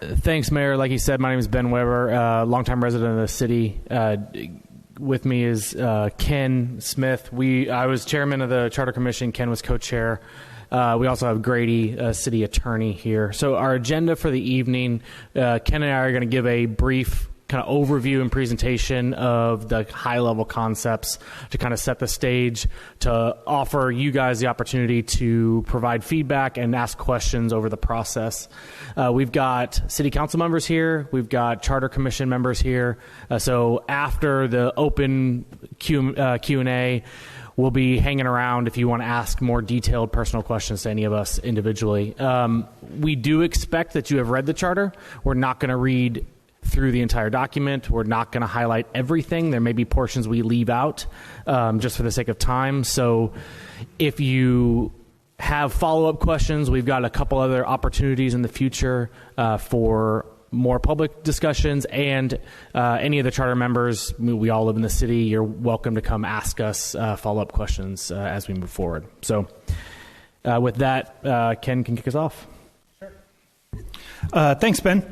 Thanks, Mayor. Like you said, my name is Ben Weber, longtime resident of the city. With me is Ken Smith. I was chairman of the Charter Commission. Ken was co-chair. We also have Grady, city attorney, here. So our agenda for the evening, Ken and I are going to give a brief kind of overview and presentation of the high-level concepts to kind of set the stage, to offer you guys the opportunity to provide feedback and ask questions over the process. We've got city council members here. We've got charter commission members here. So after the open Q&A, we'll be hanging around if you want to ask more detailed personal questions to any of us individually. We do expect that you have read the charter. We're not going to read through the entire document. We're not going to highlight everything. There may be portions we leave out just for the sake of time. So if you have follow-up questions, we've got a couple other opportunities in the future for more public discussions, and any of the charter members, we all live in the city, you're welcome to come ask us follow-up questions as we move forward. So with that, Ken can kick us off. Sure. Thanks, Ben.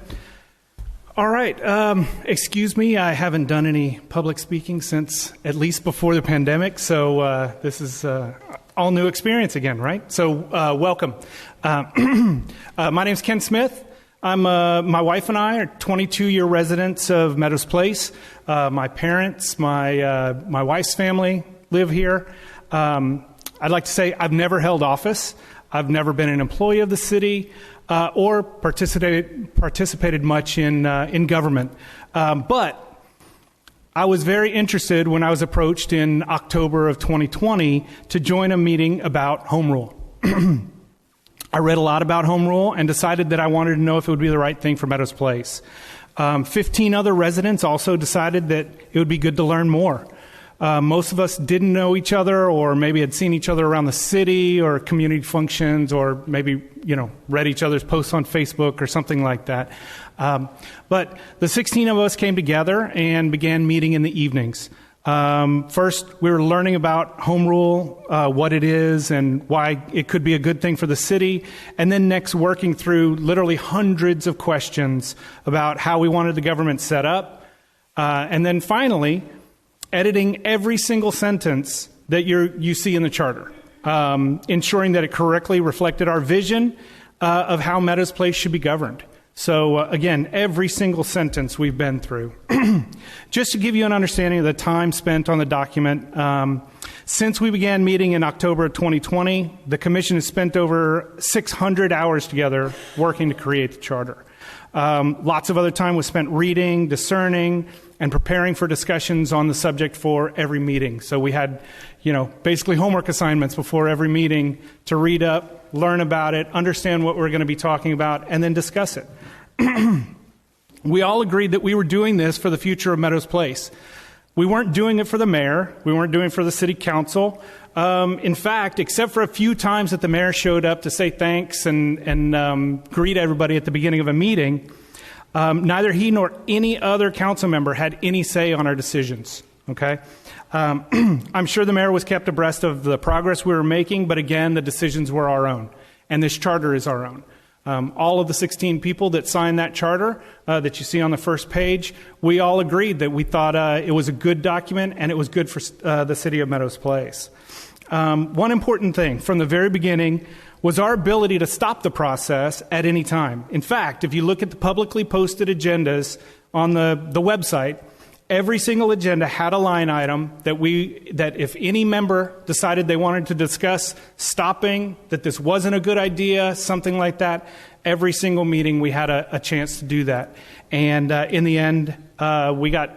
All right. Excuse me, I haven't done any public speaking since at least before the pandemic, so this is all new experience again, right? So welcome. My name's Ken Smith. My wife and I are 22-year residents of Meadows Place. My parents, my wife's family live here. I'd like to say I've never held office. I've never been an employee of the city or participated much in government. But I was very interested when I was approached in October of 2020 to join a meeting about home rule. I read a lot about home rule and decided that I wanted to know if it would be the right thing for Meadows Place. 15 other residents also decided that it would be good to learn more. Most of us didn't know each other, or maybe had seen each other around the city or community functions, or maybe, read each other's posts on Facebook or something like that. But the 16 of us came together and began meeting in the evenings. First, we were learning about home rule, what it is and why it could be a good thing for the city. And then next, working through literally hundreds of questions about how we wanted the government set up. And then finally, editing every single sentence that you see in the charter, ensuring that it correctly reflected our vision of how Meadows Place should be governed. So again, every single sentence we've been through. Just to give you an understanding of the time spent on the document, since we began meeting in October of 2020, the Commission has spent over 600 hours together working to create the charter. Lots of other time was spent reading, discerning, and preparing for discussions on the subject for every meeting. So we had, basically homework assignments before every meeting to read up, learn about it, understand what we're going to be talking about, and then discuss it. We all agreed that we were doing this for the future of Meadows Place. We weren't doing it for the mayor. We weren't doing it for the city council. In fact, except for a few times that the mayor showed up to say thanks and greet everybody at the beginning of a meeting, neither he nor any other council member had any say on our decisions. Okay? I'm sure the mayor was kept abreast of the progress we were making, but again, the decisions were our own, and this charter is our own. All of the 16 people that signed that charter that you see on the first page, we all agreed that we thought it was a good document and it was good for the city of Meadows Place. One important thing from the very beginning was our ability to stop the process at any time. In fact, if you look at the publicly posted agendas on the website, every single agenda had a line item that if any member decided they wanted to discuss stopping, that this wasn't a good idea, something like that, every single meeting we had a chance to do that. And in the end, we got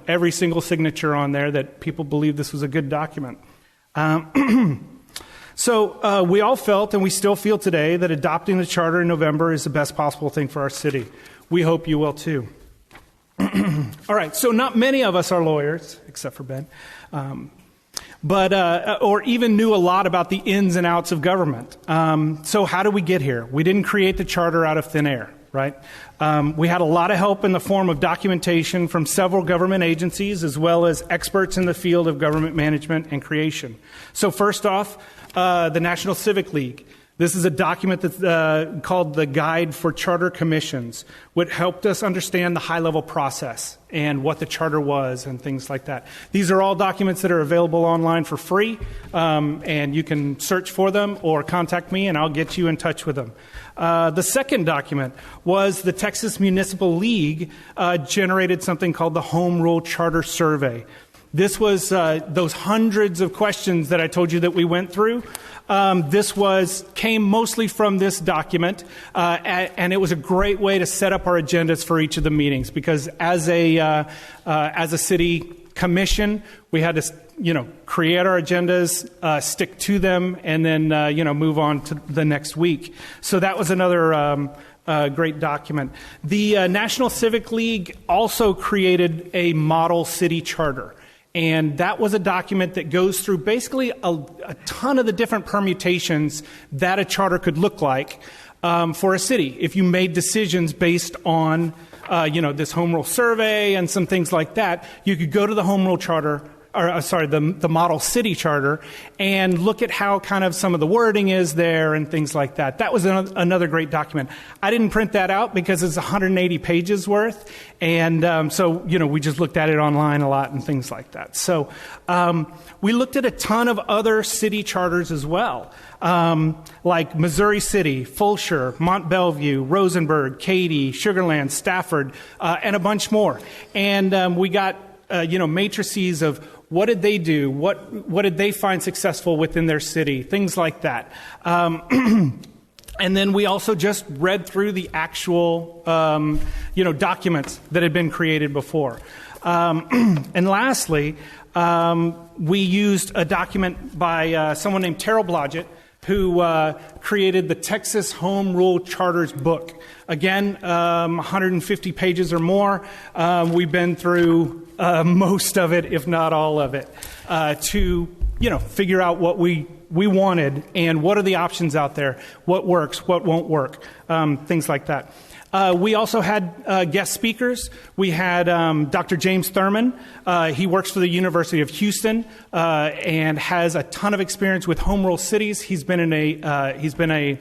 every single signature on there that people believed this was a good document. So we all felt, and we still feel today, that adopting the charter in November is the best possible thing for our city. We hope you will too. All right, so not many of us are lawyers, except for Ben, or even knew a lot about the ins and outs of government. So how did we get here? We didn't create the charter out of thin air, right? We had a lot of help in the form of documentation from several government agencies as well as experts in the field of government management and creation. So first off, the National Civic League. This is a document that's called the Guide for Charter Commissions, which helped us understand the high-level process and what the charter was and things like that. These are all documents that are available online for free, and you can search for them or contact me, and I'll get you in touch with them. The second document was the Texas Municipal League generated something called the Home Rule Charter Survey. This was those hundreds of questions that I told you that we went through. This came mostly from this document, and it was a great way to set up our agendas for each of the meetings. Because as a city commission, we had to create our agendas, stick to them, and then move on to the next week. So that was another great document. The National Civic League also created a model city charter. And that was a document that goes through basically a ton of the different permutations that a charter could look like for a city. If you made decisions based on, this home rule survey and some things like that, you could go to the home rule charter, the model city charter, and look at how kind of some of the wording is there and things like that. That was another great document. I didn't print that out because it's 180 pages worth, and so we just looked at it online a lot and things like that. So we looked at a ton of other city charters as well, like Missouri City, Fulshire, Mont Belvieu, Rosenberg, Katy, Sugar Land, Stafford, and a bunch more. And we got matrices of what did they do? What did they find successful within their city? Things like that. And then we also just read through the actual, documents that had been created before. And lastly, we used a document by someone named Terrell Blodgett, who created the Texas Home Rule Charters book. Again, 150 pages or more. We've been through most of it, if not all of it, to figure out what we wanted and what are the options out there, what works, what won't work, things like that. We also had guest speakers. We had Dr. James Thurman. He works for the University of Houston and has a ton of experience with home rule cities. He's been a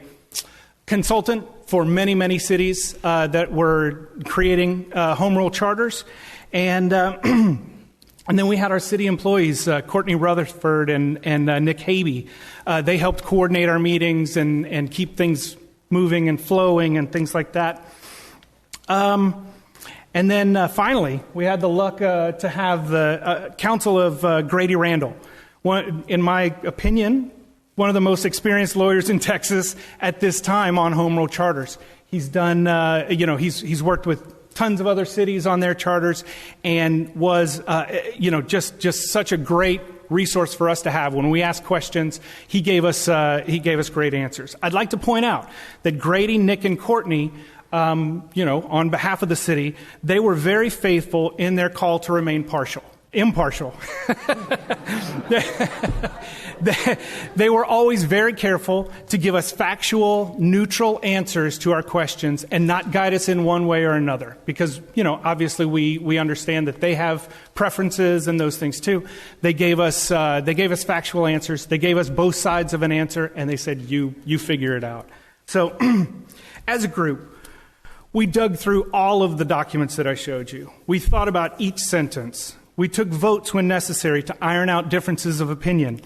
consultant for many, many cities that were creating home rule charters. And then we had our city employees, Courtney Rutherford and Nick Habe. They helped coordinate our meetings and keep things moving and flowing and things like that. And then finally, we had the luck to have the counsel of Grady Randall. In my opinion, one of the most experienced lawyers in Texas at this time on home rule charters. He's done, he's worked with tons of other cities on their charters, and was, just such a great resource for us to have. When we asked questions, he gave us great answers. I'd like to point out that Grady, Nick, and Courtney, on behalf of the city, they were very faithful in their call to remain impartial. They were always very careful to give us factual, neutral answers to our questions and not guide us in one way or another. Because, obviously we understand that they have preferences and those things too. They gave us factual answers. They gave us both sides of an answer, and they said, you figure it out. So, as a group, we dug through all of the documents that I showed you. We thought about each sentence. We took votes when necessary to iron out differences of opinion.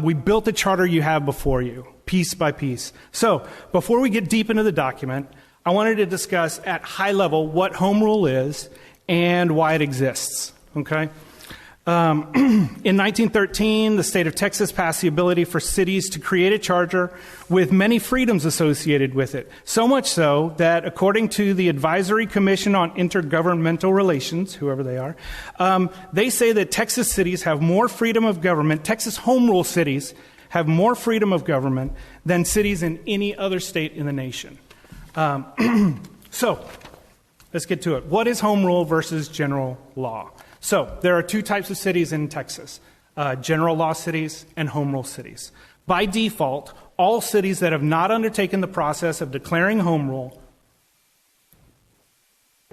We built the charter you have before you, piece by piece. So, before we get deep into the document, I wanted to discuss at high level what home rule is and why it exists. Okay? In 1913, the state of Texas passed the ability for cities to create a charter with many freedoms associated with it. So much so that, according to the Advisory Commission on Intergovernmental Relations, whoever they are, they say that Texas cities have more freedom of government, Texas home rule cities have more freedom of government than cities in any other state in the nation. So, let's get to it. What is home rule versus general law? So, there are two types of cities in Texas, general law cities and home rule cities. By default, all cities that have not undertaken the process of declaring home rule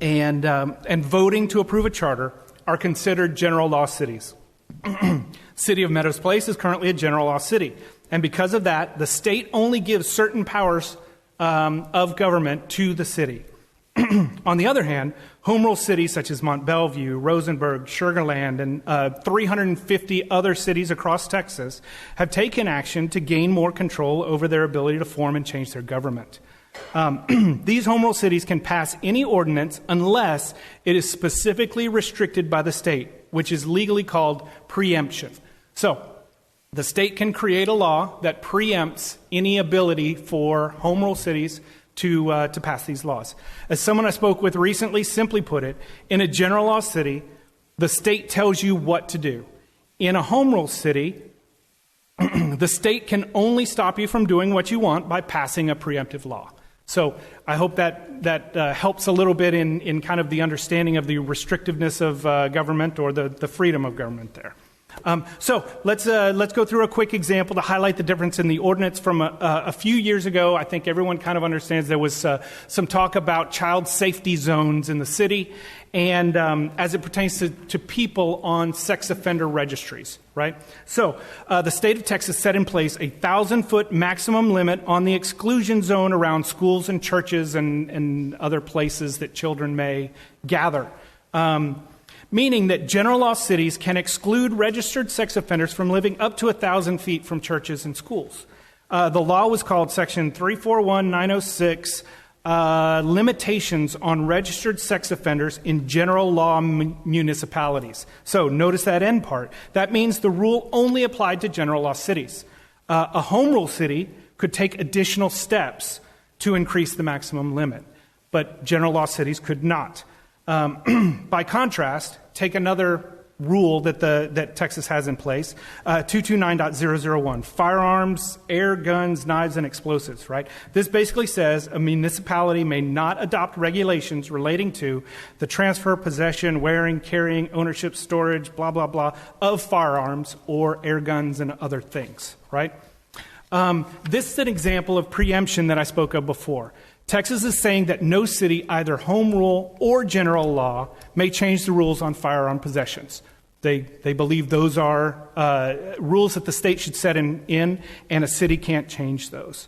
and voting to approve a charter are considered general law cities. City of Meadows Place is currently a general law city. And because of that, the state only gives certain powers of government to the city. On the other hand, home rule cities such as Mont Belvieu, Rosenberg, Sugar Land, and 350 other cities across Texas have taken action to gain more control over their ability to form and change their government. These home rule cities can pass any ordinance unless it is specifically restricted by the state, which is legally called preemption. So, the state can create a law that preempts any ability for home rule cities to pass these laws. As someone I spoke with recently simply put it, in a general law city, the state tells you what to do. In a home rule city, the state can only stop you from doing what you want by passing a preemptive law. So I hope that helps a little bit in kind of the understanding of the restrictiveness of government or the freedom of government there. So let's go through a quick example to highlight the difference in the ordinance from a few years ago. I think everyone kind of understands there was some talk about child safety zones in the city, and as it pertains to people on sex offender registries, right? So the state of Texas set in place a 1,000-foot maximum limit on the exclusion zone around schools and churches and other places that children may gather. Meaning that general law cities can exclude registered sex offenders from living up to 1,000 feet from churches and schools. The law was called Section 341906, Limitations on Registered Sex Offenders in General Law Municipalities. So notice that end part. That means the rule only applied to general law cities. A home rule city could take additional steps to increase the maximum limit, but general law cities could not. By contrast, take another rule that Texas has in place, 229.001, firearms, air guns, knives, and explosives, right? This basically says a municipality may not adopt regulations relating to the transfer, possession, wearing, carrying, ownership, storage, blah, blah, blah, of firearms or air guns and other things, right? This is an example of preemption that I spoke of before. Texas is saying that no city, either home rule or general law, may change the rules on firearm possessions. They believe those are rules that the state should set in, and a city can't change those.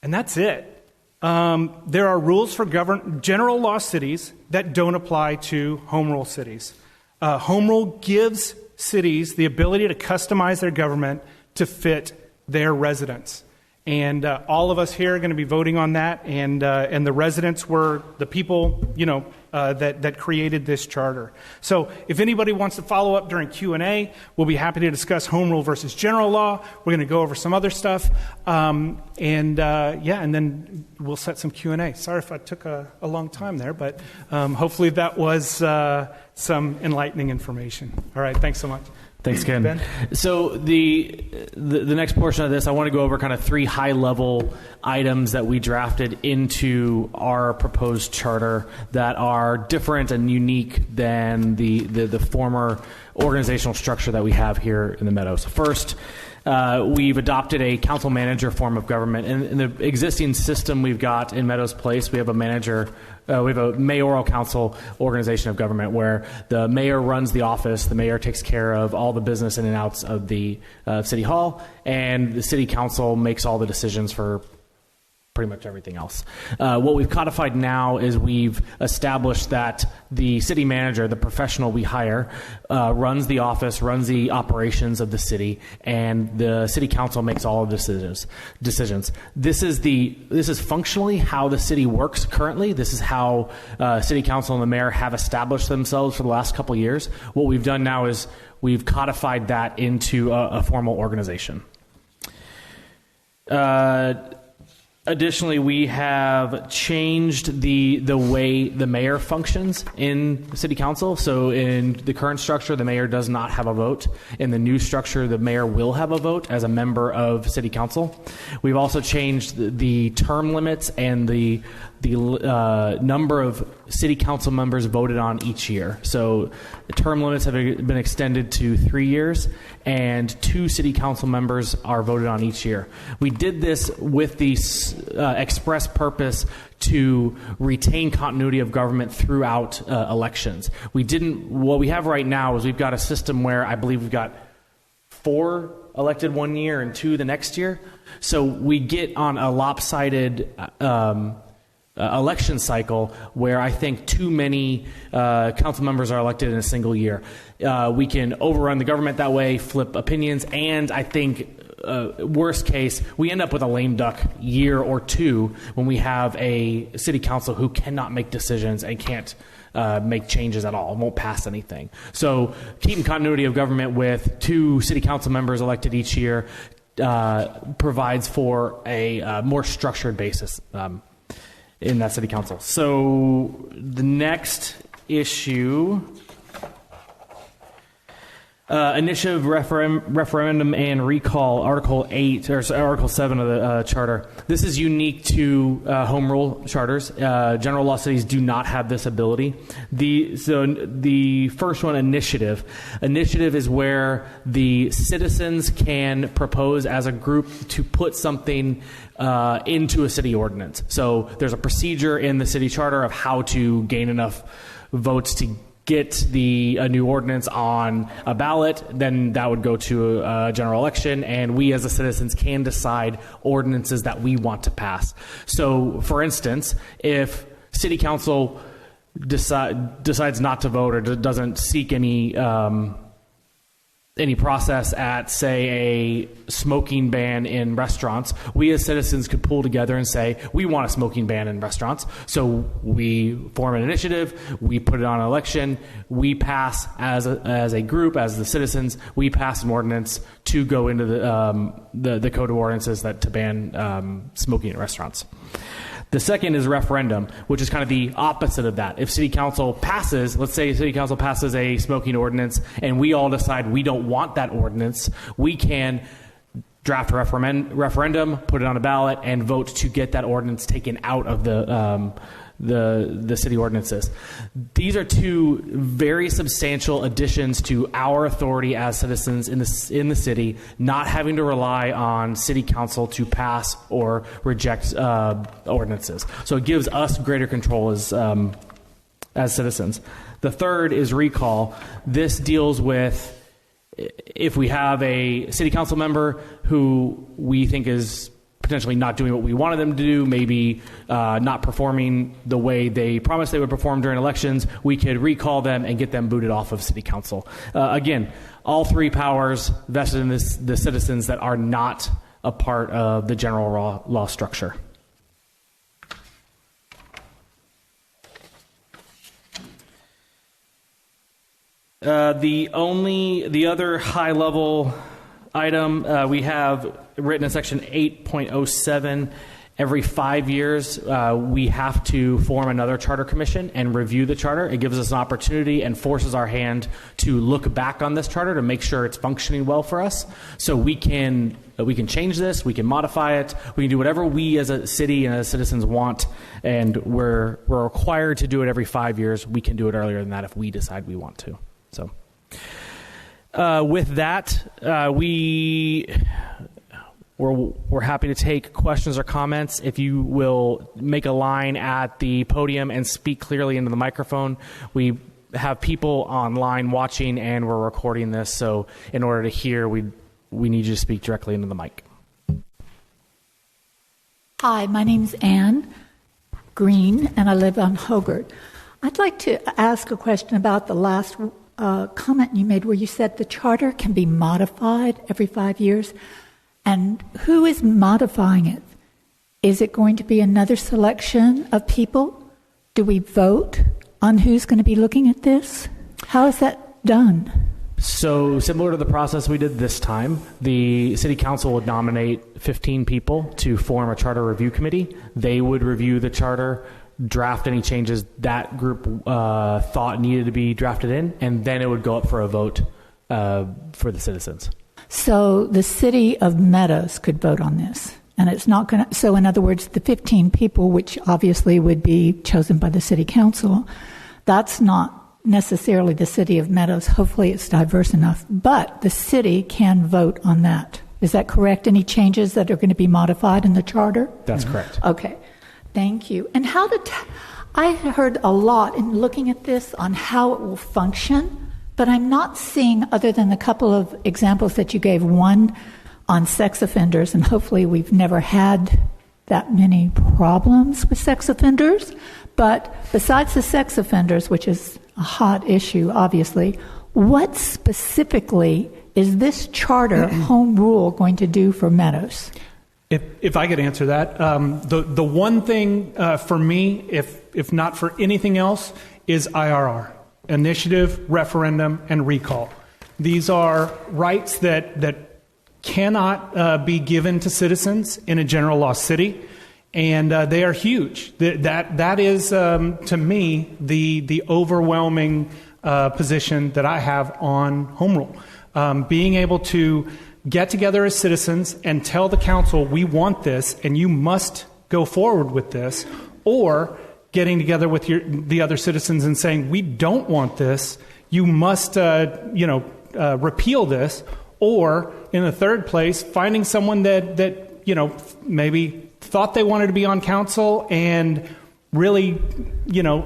And that's it. There are rules for general law cities that don't apply to home rule cities. Home rule gives cities the ability to customize their government to fit their residents. And all of us here are going to be voting on that, and the residents were the people, that created this charter. So if anybody wants to follow up during Q&A, we'll be happy to discuss home rule versus general law. We're going to go over some other stuff, and then we'll set some Q&A. Sorry if I took a long time there, but hopefully that was some enlightening information. All right, thanks so much. Thanks, Ken. Ben? So the next portion of this, I want to go over kind of 3 high-level items that we drafted into our proposed charter that are different and unique than the former organizational structure that we have here in the Meadows. First, we've adopted a council manager form of government. In the existing system we've got in Meadows Place, we have a manager. We have a mayoral council organization of government where the mayor runs the office, the mayor takes care of all the business in and outs of the city hall, and the city council makes all the decisions for pretty much everything else. What we've codified now is we've established that the city manager, the professional we hire, runs the office, runs the operations of the city, and the city council makes all of the decisions. This is functionally how the city works currently. This is how city council and the mayor have established themselves for the last couple of years. What we've done now is we've codified that into a formal organization. Additionally, we have changed the way the mayor functions in the city council. So in the current structure, the mayor does not have a vote. In the new structure, the mayor will have a vote as a member of city council. We've also changed the term limits and the number of city council members voted on each year. So the term limits have been extended to 3 years, and 2 city council members are voted on each year. We did this with the express purpose to retain continuity of government throughout elections. What we have right now is we've got a system where I believe we've got 4 elected one year and 2 the next year. So we get on a lopsided election cycle where I think too many council members are elected in a single year. We can overrun the government that way, flip opinions, and I think worst case, we end up with a lame duck year or 2 when we have a city council who cannot make decisions and can't make changes at all, and won't pass anything. So keeping continuity of government with 2 city council members elected each year provides for a more structured basis in that city council. So the next issue, initiative, referendum, and recall, Article 8 or Article 7 of the charter. This is unique to home rule charters. General law cities do not have this ability. So the first one, initiative. Initiative is where the citizens can propose as a group to put something into a city ordinance. So there's a procedure in the city charter of how to gain enough votes to get a new ordinance on a ballot. Then that would go to a general election, and we as the citizens can decide ordinances that we want to pass. So, for instance, if city council decides not to vote or doesn't seek any process at, say, a smoking ban in restaurants, we as citizens could pull together and say, we want a smoking ban in restaurants. So we form an initiative, we put it on an election, we pass as a group, as the citizens, we pass an ordinance to go into the code of ordinances to ban smoking in restaurants. The second is referendum, which is kind of the opposite of that. If city council passes, let's say city council passes a smoking ordinance and we all decide we don't want that ordinance, we can draft a referendum, put it on a ballot, and vote to get that ordinance taken out of the city ordinances. These are 2 very substantial additions to our authority as citizens in the city, not having to rely on city council to pass or reject ordinances. So it gives us greater control as citizens. The third is recall. This deals with if we have a city council member who we think is potentially not doing what we wanted them to do, maybe not performing the way they promised they would perform during elections, we could recall them and get them booted off of city council. Again, all 3 powers vested in the citizens that are not a part of the general law structure. The other high level item we have written in section 8.07, every 5 years we have to form another charter commission and review the charter. It gives us an opportunity and forces our hand to look back on this charter to make sure it's functioning well for us. So we can change this, we can modify it, we can do whatever we as a city and as citizens want, and we're required to do it every 5 years. We can do it earlier than that if we decide we want to. So with that, we're happy to take questions or comments. If you will make a line at the podium and speak clearly into the microphone. We have people online watching and we're recording this, so in order to hear, we need you to speak directly into the mic. Hi, my name's Ann Green, and I live on Hogarth. I'd like to ask a question about the last comment you made where you said the charter can be modified every 5 years. And who is modifying it? Is it going to be another selection of people? Do we vote on who's going to be looking at this? How is that done? So similar to the process we did this time, the city council would nominate 15 people to form a charter review committee. They would review the charter, draft any changes that group thought needed to be drafted in, and then it would go up for a vote for the citizens. So the city of Meadows could vote on this, and it's not going to. So in other words, the 15 people, which obviously would be chosen by the city council, that's not necessarily the city of Meadows. Hopefully it's diverse enough, but the city can vote on that. Is that correct? Any changes that are going to be modified in the charter? That's correct. Okay, thank you. And I heard a lot in looking at this on how it will function, but I'm not seeing, other than a couple of examples that you gave, one on sex offenders, and hopefully we've never had that many problems with sex offenders, but besides the sex offenders, which is a hot issue, obviously, what specifically is this charter home rule going to do for Meadows? If I could answer that, the one thing for me, if not for anything else, is IRR, initiative, referendum, and recall. These are rights that cannot be given to citizens in a general law city, and they are huge. That is, to me, the overwhelming position that I have on home rule. Being able to get together as citizens and tell the council, we want this and you must go forward with this, or getting together with the other citizens and saying, we don't want this, you must repeal this, or in the third place, finding someone that maybe thought they wanted to be on council and really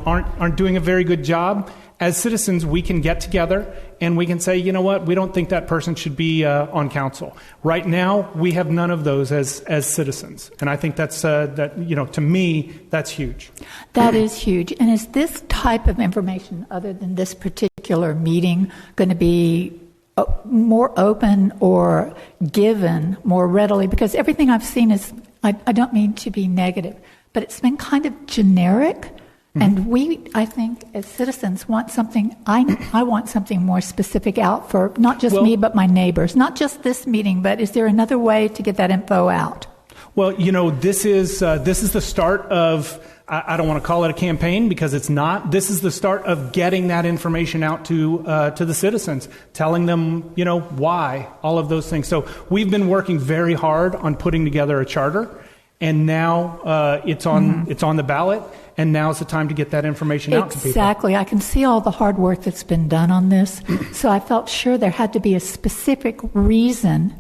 aren't doing a very good job. As citizens, we can get together and we can say, you know what, we don't think that person should be on council. Right now, we have none of those as citizens. And I think that's, to me, that's huge. That is huge. And is this type of information, other than this particular meeting, going to be more open or given more readily? Because everything I've seen is, I don't mean to be negative, but it's been kind of generic. And we, I think, as citizens, want something, I want something more specific out for not just me, but my neighbors. Not just this meeting, but is there another way to get that info out? Well, this is the start of, I don't want to call it a campaign because it's not. This is the start of getting that information out to the citizens, telling them, why, all of those things. So we've been working very hard on putting together a charter, and now it's on the ballot. And now's the time to get that information out to people. Exactly. I can see all the hard work that's been done on this. So I felt sure there had to be a specific reason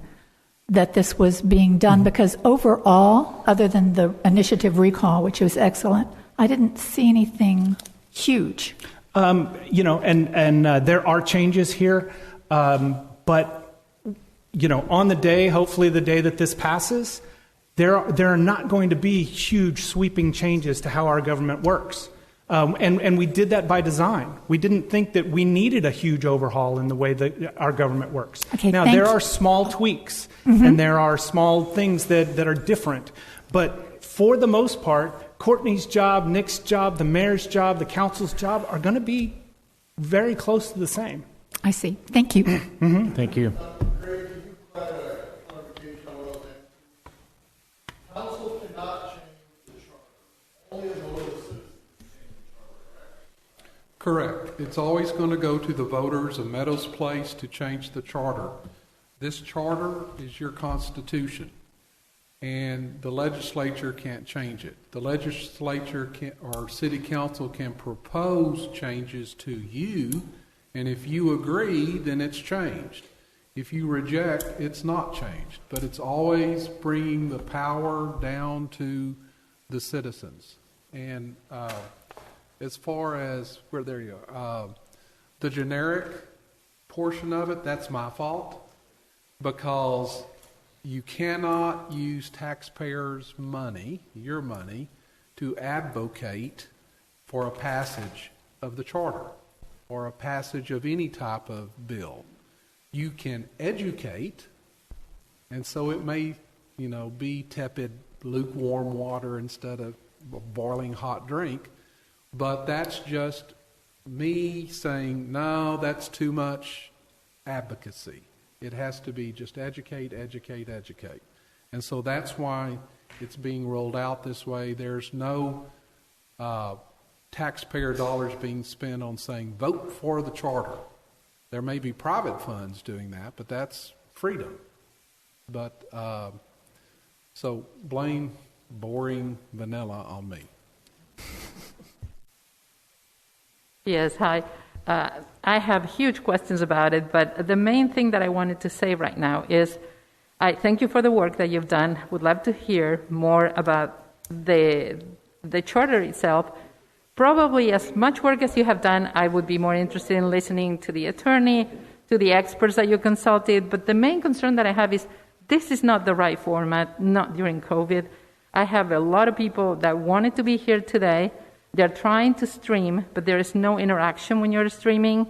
that this was being done, because overall, other than the initiative recall, which was excellent, I didn't see anything huge. And there are changes here. But, on the day, hopefully the day that this passes, there are not going to be huge sweeping changes to how our government works. And we did that by design. We didn't think that we needed a huge overhaul in the way that our government works. Okay, now, there are small tweaks, and there are small things that are different. But for the most part, Courtney's job, Nick's job, the mayor's job, the council's job are going to be very close to the same. I see. Thank you. Thank you. Correct. It's always going to go to the voters of Meadows Place to change the charter. This charter is your constitution, and the legislature can't change it. The legislature or city council can propose changes to you, and if you agree, then it's changed. If you reject, it's not changed. But it's always bringing the power down to the citizens. And as far as, the generic portion of it, that's my fault, because you cannot use taxpayers' money, your money, to advocate for a passage of the charter or a passage of any type of bill. You can educate, and so it may, be tepid, lukewarm water instead of boiling hot drink. But that's just me saying, no, that's too much advocacy. It has to be just educate, educate, educate. And so that's why it's being rolled out this way. There's no taxpayer dollars being spent on saying, vote for the charter. There may be private funds doing that, but that's freedom. But so blame boring vanilla on me. Yes, hi. I have huge questions about it, but the main thing that I wanted to say right now is I thank you for the work that you've done. Would love to hear more about the charter itself. Probably as much work as you have done, I would be more interested in listening to the attorney, to the experts that you consulted. But the main concern that I have is this is not the right format, not during COVID. I have a lot of people that wanted to be here today. They're trying to stream, but there is no interaction when you're streaming,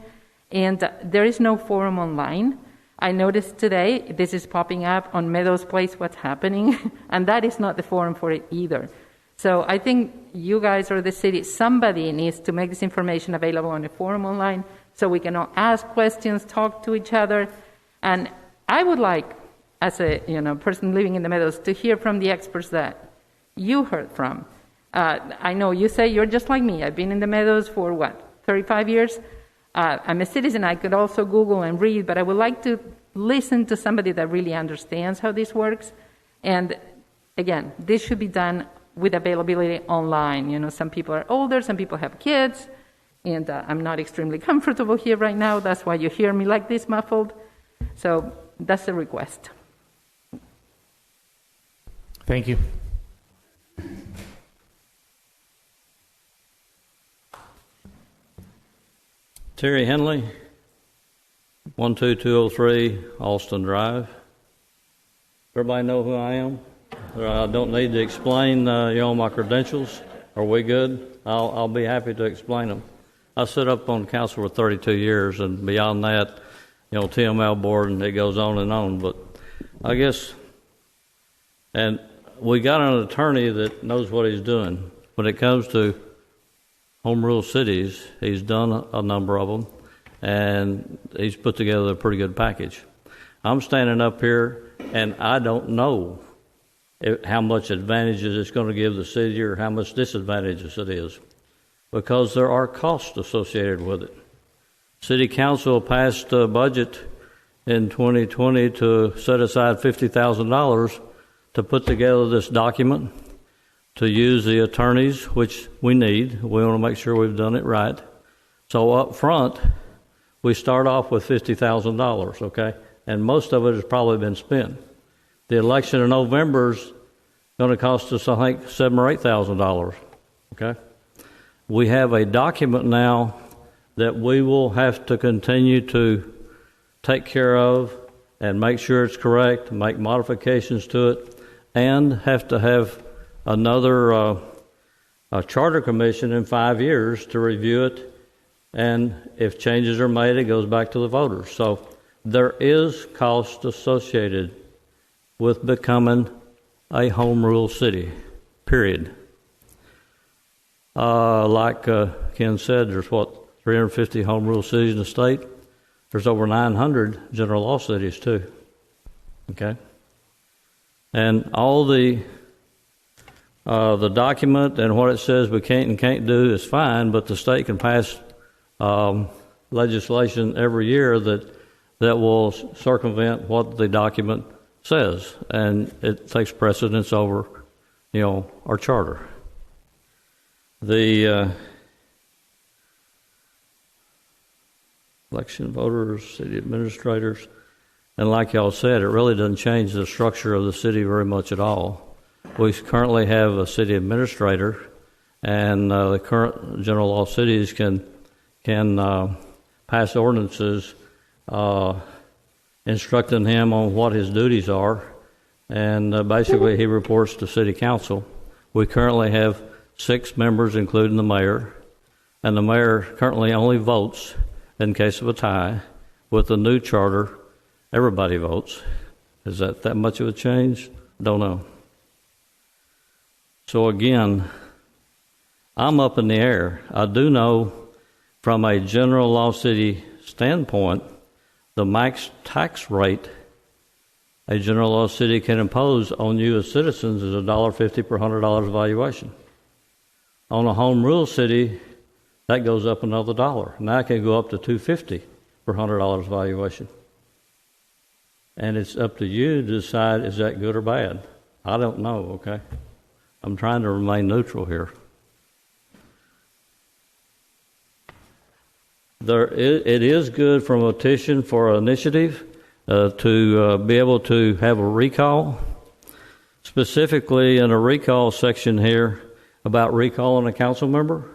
and there is no forum online. I noticed today this is popping up on Meadows Place, what's happening, and that is not the forum for it either. So I think you guys or the city, somebody needs to make this information available on the forum online so we can all ask questions, talk to each other. And I would like, as a person living in the Meadows, to hear from the experts that you heard from. I know you say you're just like me. I've been in the Meadows for, 35 years? I'm a citizen. I could also Google and read, but I would like to listen to somebody that really understands how this works. And again, this should be done with availability online. Some people are older, some people have kids, and I'm not extremely comfortable here right now. That's why you hear me like this, muffled. So that's a request. Thank you. Terry Henley, 12203 Alston Drive. Everybody know who I am? I don't need to explain my credentials. Are we good? I'll be happy to explain them. I sit up on council for 32 years, and beyond that, TML board, and it goes on and on. But I guess, and we got an attorney that knows what he's doing. When it comes to home rule cities, he's done a number of them, and he's put together a pretty good package. I'm standing up here, and I don't know how much advantages it's going to give the city or how much disadvantages it is, because there are costs associated with it. City Council passed a budget in 2020 to set aside $50,000 to put together this document, to use the attorneys, which we need. We want to make sure we've done it right. So up front, we start off with $50,000, okay? And most of it has probably been spent. The election in November is going to cost us, I think, $7,000 or $8,000, okay? We have a document now that we will have to continue to take care of and make sure it's correct, make modifications to it, and have to have another a charter commission in 5 years to review it, and if changes are made, it goes back to the voters. So there is cost associated with becoming a home rule city, period. Like Ken said, there's 350 home rule cities in the state. There's over 900 general law cities too. Okay, and all the document and what it says we can't and can't do is fine, but the state can pass legislation every year that will circumvent what the document says, and it takes precedence over, our charter. The election voters, city administrators, and like y'all said, it really doesn't change the structure of the city very much at all. We currently have a city administrator, and the current general law cities can pass ordinances instructing him on what his duties are, and basically he reports to city council. We currently have 6 members, including the mayor, and the mayor currently only votes in case of a tie. With the new charter, everybody votes. Is that much of a change? Don't know. So again, I'm up in the air. I do know from a general law city standpoint, the max tax rate a general law city can impose on you as citizens is $1.50 per $100 valuation. On a home rule city, that goes up another $1. Now it can go up to $2.50 per $100 valuation. And it's up to you to decide, is that good or bad? I don't know, okay? I'm trying to remain neutral here. It is good from a petition for initiative, to be able to have a recall, specifically in a recall section here about recalling a council member.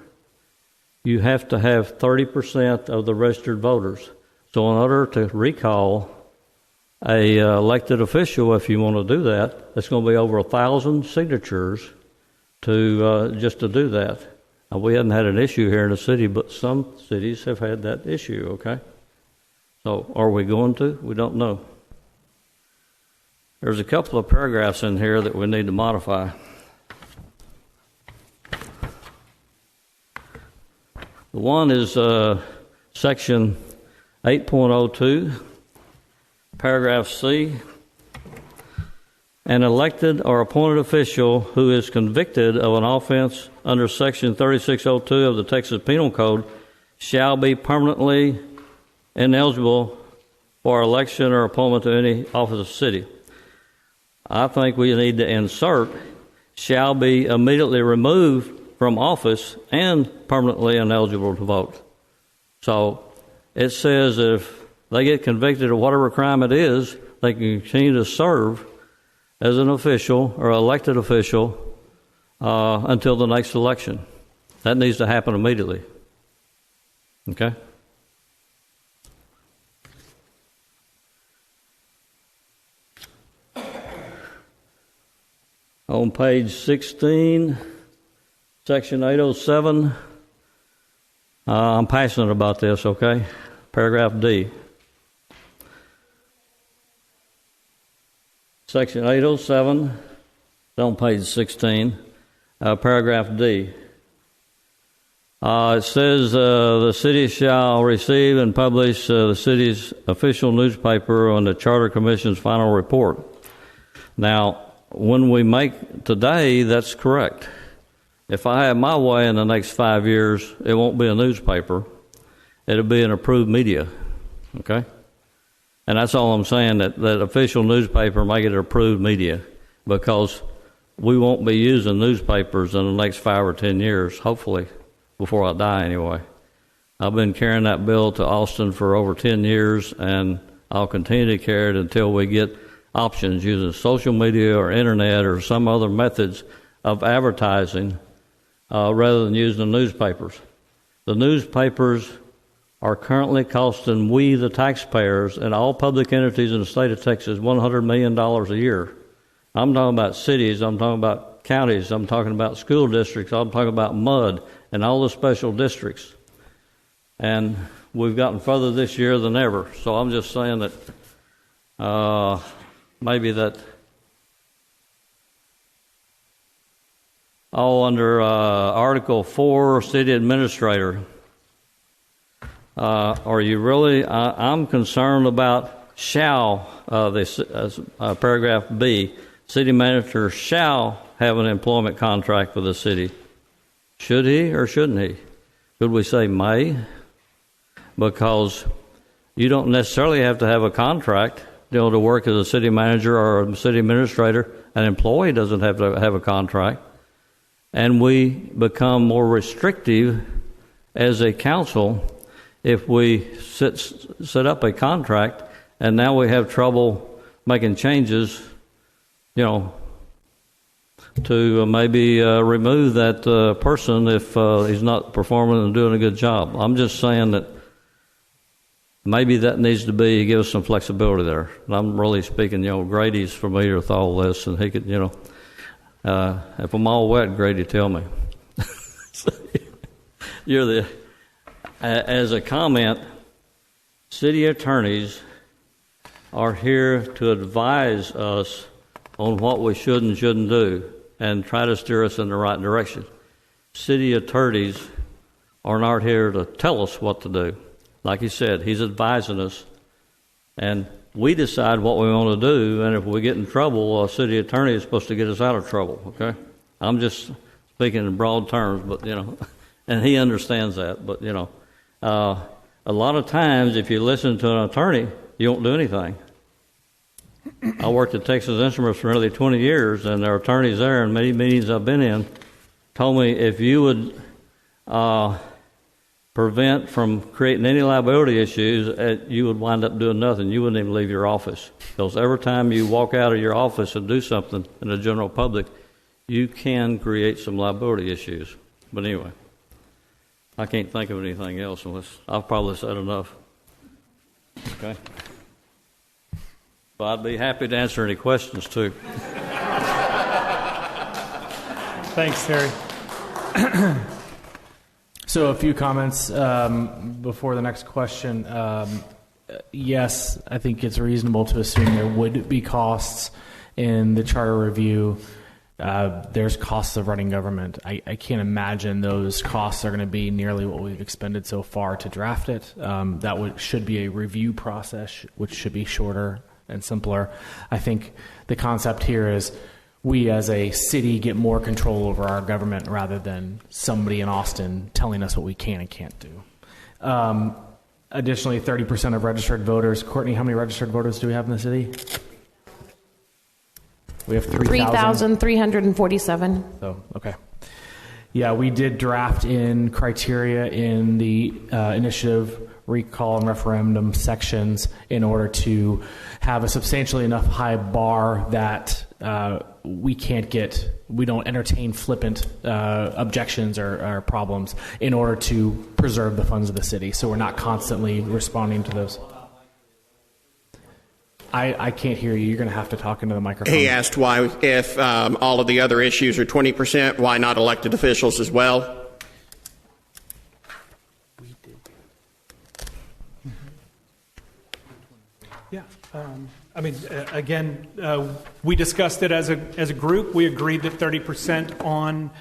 You have to have 30% of the registered voters. So in order to recall a elected official, if you want to do that, it's going to be over 1,000 signatures to just to do that. Now, we haven't had an issue here in the city, but some cities have had that issue, okay? So are we going to? We don't know. There's a couple of paragraphs in here that we need to modify. The one is section 8.02, paragraph C. An elected or appointed official who is convicted of an offense under section 3602 of the Texas Penal Code shall be permanently ineligible for election or appointment to any office of the city. I think we need to insert shall be immediately removed from office and permanently ineligible to vote. So it says if they get convicted of whatever crime it is, they can continue to serve as an official or elected official until the next election. That needs to happen immediately. Okay? On page 16, section 807, I'm passionate about this, okay? Paragraph D. Section 807, on page 16, paragraph D. It says the city shall receive and publish the city's official newspaper on the Charter Commission's final report. Now, when we make today, that's correct. If I have my way in the next 5 years, it won't be a newspaper. It'll be an approved media, okay? And that's all I'm saying, that official newspaper make it approved media, because we won't be using newspapers in the next 5 or 10 years, hopefully, before I die anyway. I've been carrying that bill to Austin for over 10 years, and I'll continue to carry it until we get options using social media or internet or some other methods of advertising rather than using the newspapers. The newspapers are currently costing we, the taxpayers, and all public entities in the state of Texas $100 million a year. I'm talking about cities, I'm talking about counties, I'm talking about school districts, I'm talking about MUD and all the special districts. And we've gotten further this year than ever. So I'm just saying that maybe that under Article 4, City Administrator, are you really? I'm concerned about shall, paragraph B, city manager shall have an employment contract with the city. Should he or shouldn't he? Could we say may? Because you don't necessarily have to have a contract to work as a city manager or a city administrator. An employee doesn't have to have a contract. And we become more restrictive as a council if we set up a contract, and now we have trouble making changes, to maybe remove that person if he's not performing and doing a good job. I'm just saying that maybe that needs to be, give us some flexibility there. And I'm really speaking, Grady's familiar with all this, and he could, if I'm all wet, Grady, tell me. As a comment, city attorneys are here to advise us on what we should and shouldn't do and try to steer us in the right direction. City attorneys are not here to tell us what to do. Like he said, he's advising us, and we decide what we want to do, and if we get in trouble, a city attorney is supposed to get us out of trouble, okay? I'm just speaking in broad terms, but, and he understands that, but, a lot of times if you listen to an attorney, you won't do anything. I worked at Texas Instruments for nearly 20 years, and there are attorneys there, and many meetings I've been in told me if you would prevent from creating any liability issues, you would wind up doing nothing. You wouldn't even leave your office. Because every time you walk out of your office and do something in the general public, you can create some liability issues. But anyway, I can't think of anything else unless I've probably said enough. Okay? But I'd be happy to answer any questions too. Thanks, Terry. So a few comments before the next question. Yes, I think it's reasonable to assume there would be costs in the charter review. There's costs of running government. I can't imagine those costs are going to be nearly what we've expended so far to draft it. That should be a review process, which should be shorter and simpler. I think the concept here is we as a city get more control over our government rather than somebody in Austin telling us what we can and can't do. Additionally, 30% of registered voters. Courtney, how many registered voters do we have in the city? We have 3,347. So, okay. Yeah, we did draft in criteria in the initiative, recall, and referendum sections in order to have a substantially enough high bar that we don't entertain flippant objections or problems in order to preserve the funds of the city. So we're not constantly responding to those. I can't hear you. You're going to have to talk into the microphone. He asked why, if all of the other issues are 20%, why not elected officials as well? Yeah. Again, we discussed it as a group. We agreed that 30% on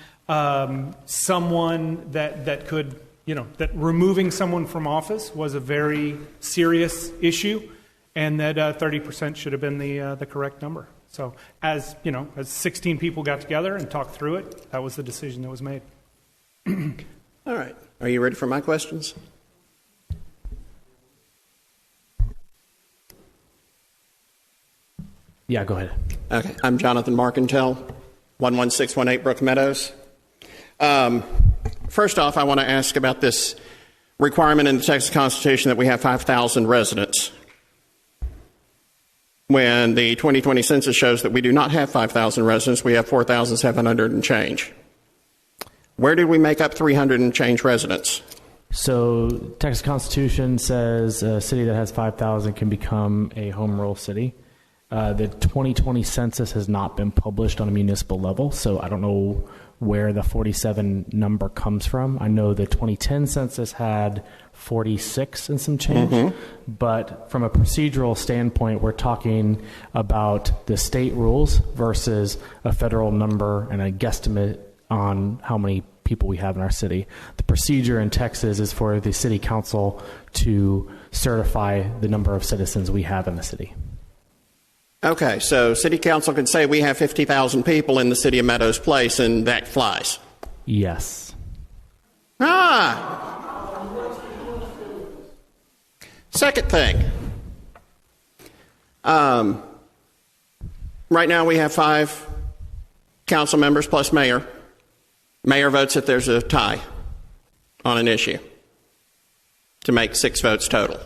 someone that could, that removing someone from office was a very serious issue, and that 30% should have been the correct number. So as 16 people got together and talked through it, that was the decision that was made. All right. Are you ready for my questions? Yeah, go ahead. Okay. I'm Jonathan Marcantel, 11618 Brook Meadows. First off, I want to ask about this requirement in the Texas Constitution that we have 5,000 residents, when the 2020 census shows that we do not have 5,000 residents. We have 4,700 and change. Where did we make up 300 and change residents? So Texas Constitution says a city that has 5,000 can become a home rule city. The 2020 census has not been published on a municipal level, so I don't know where the 47 number comes from. I know the 2010 census had 46 and some change, but from a procedural standpoint, we're talking about the state rules versus a federal number and a guesstimate on how many people we have in our city. The procedure in Texas is for the city council to certify the number of citizens we have in the city. Okay, so city council can say we have 50,000 people in the city of Meadows Place, and that flies. Yes. Second thing. Right now we have 5 council members plus mayor. Mayor votes if there's a tie on an issue to make 6 votes total.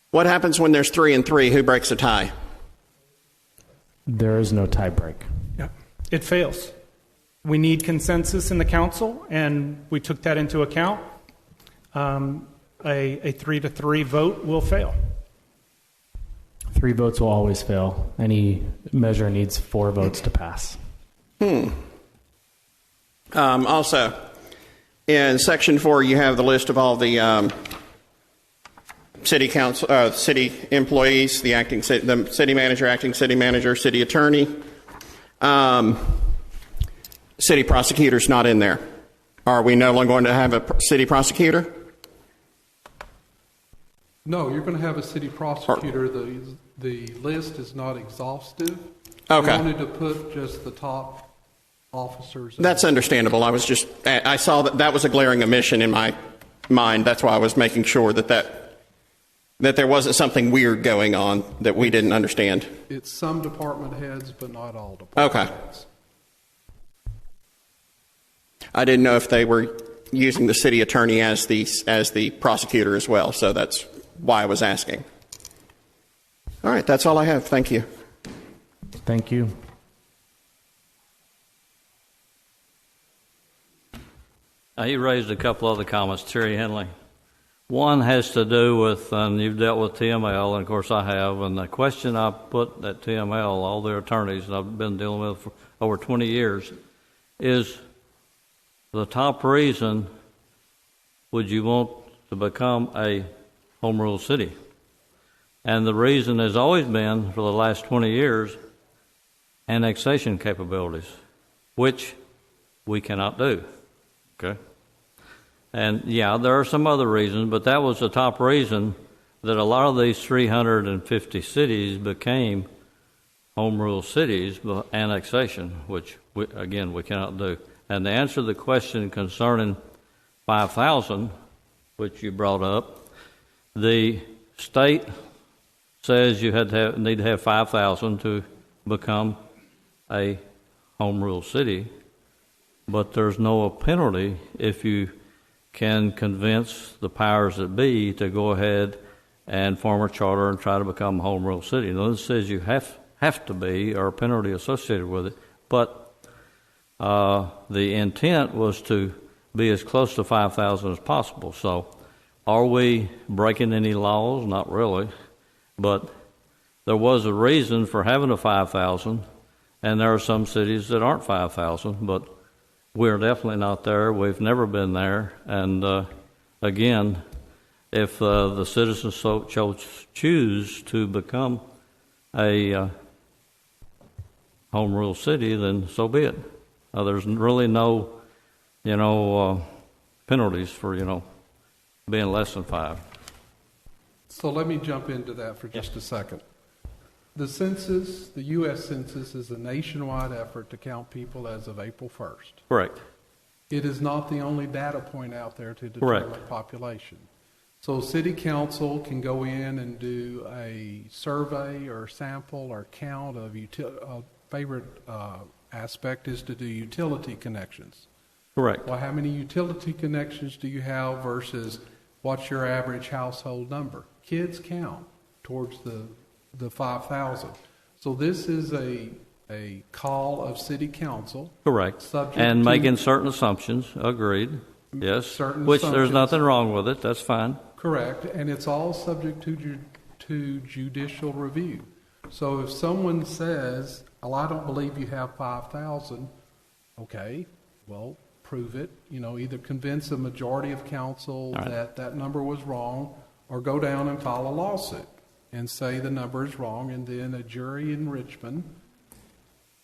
What happens when there's 3 and 3? Who breaks a tie? There is no tie break. Yeah, it fails. We need consensus in the council, and we took that into account. A 3-3 vote will fail. 3 votes will always fail. Any measure needs 4 votes to pass. Also, in Section 4, you have the list of all the city council, city employees, the city manager, acting city manager, city attorney. City prosecutor's not in there. Are we no longer going to have a city prosecutor? No, you're going to have a city prosecutor. The list is not exhaustive. Okay. We wanted to put just the top officers. That's understandable. I saw that was a glaring omission in my mind. That's why I was making sure that there wasn't something weird going on that we didn't understand. It's some department heads, but not all department heads. I didn't know if they were using the city attorney as the prosecutor as well. So that's why I was asking. All right, that's all I have. Thank you. Thank you. He raised a couple other comments, Terry Henley. One has to do with, and you've dealt with TML, and of course I have, and the question I put at TML, all their attorneys that I've been dealing with for over 20 years, is the top reason would you want to become a home rule city? And the reason has always been, for the last 20 years, annexation capabilities, which we cannot do. Okay? And yeah, there are some other reasons, but that was the top reason that a lot of these 350 cities became home rule cities by annexation, which, we cannot do. And to answer the question concerning 5,000, which you brought up, the state says you need to have 5,000 to become a home rule city, but there's no penalty if you can convince the powers that be to go ahead and form a charter and try to become a home rule city. Now, this says you have to be, or a penalty associated with it, but the intent was to be as close to 5,000 as possible. So are we breaking any laws? Not really. But there was a reason for having a 5,000, and there are some cities that aren't 5,000, but we're definitely not there. We've never been there. And again, if the citizens choose to become a home rule city, then so be it. There's really no, penalties for, being less than 5. So let me jump into that for just a second. The census, the U.S. Census, is a nationwide effort to count people as of April 1st. Correct. It is not the only data point out there to determine population. So city council can go in and do a survey or sample or count of favorite aspect is to do utility connections. Correct. Well, how many utility connections do you have versus what's your average household number? Kids count towards the 5,000. So this is a call of city council. Correct. And making certain assumptions. Agreed. Yes. Certain Which assumptions. there's nothing wrong with it. That's fine. Correct. And it's all subject to judicial review. So if someone says, well, I don't believe you have 5,000, okay, well, prove it. Either convince a majority of council that number was wrong, or go down and file a lawsuit and say the number is wrong, and then a jury in Richmond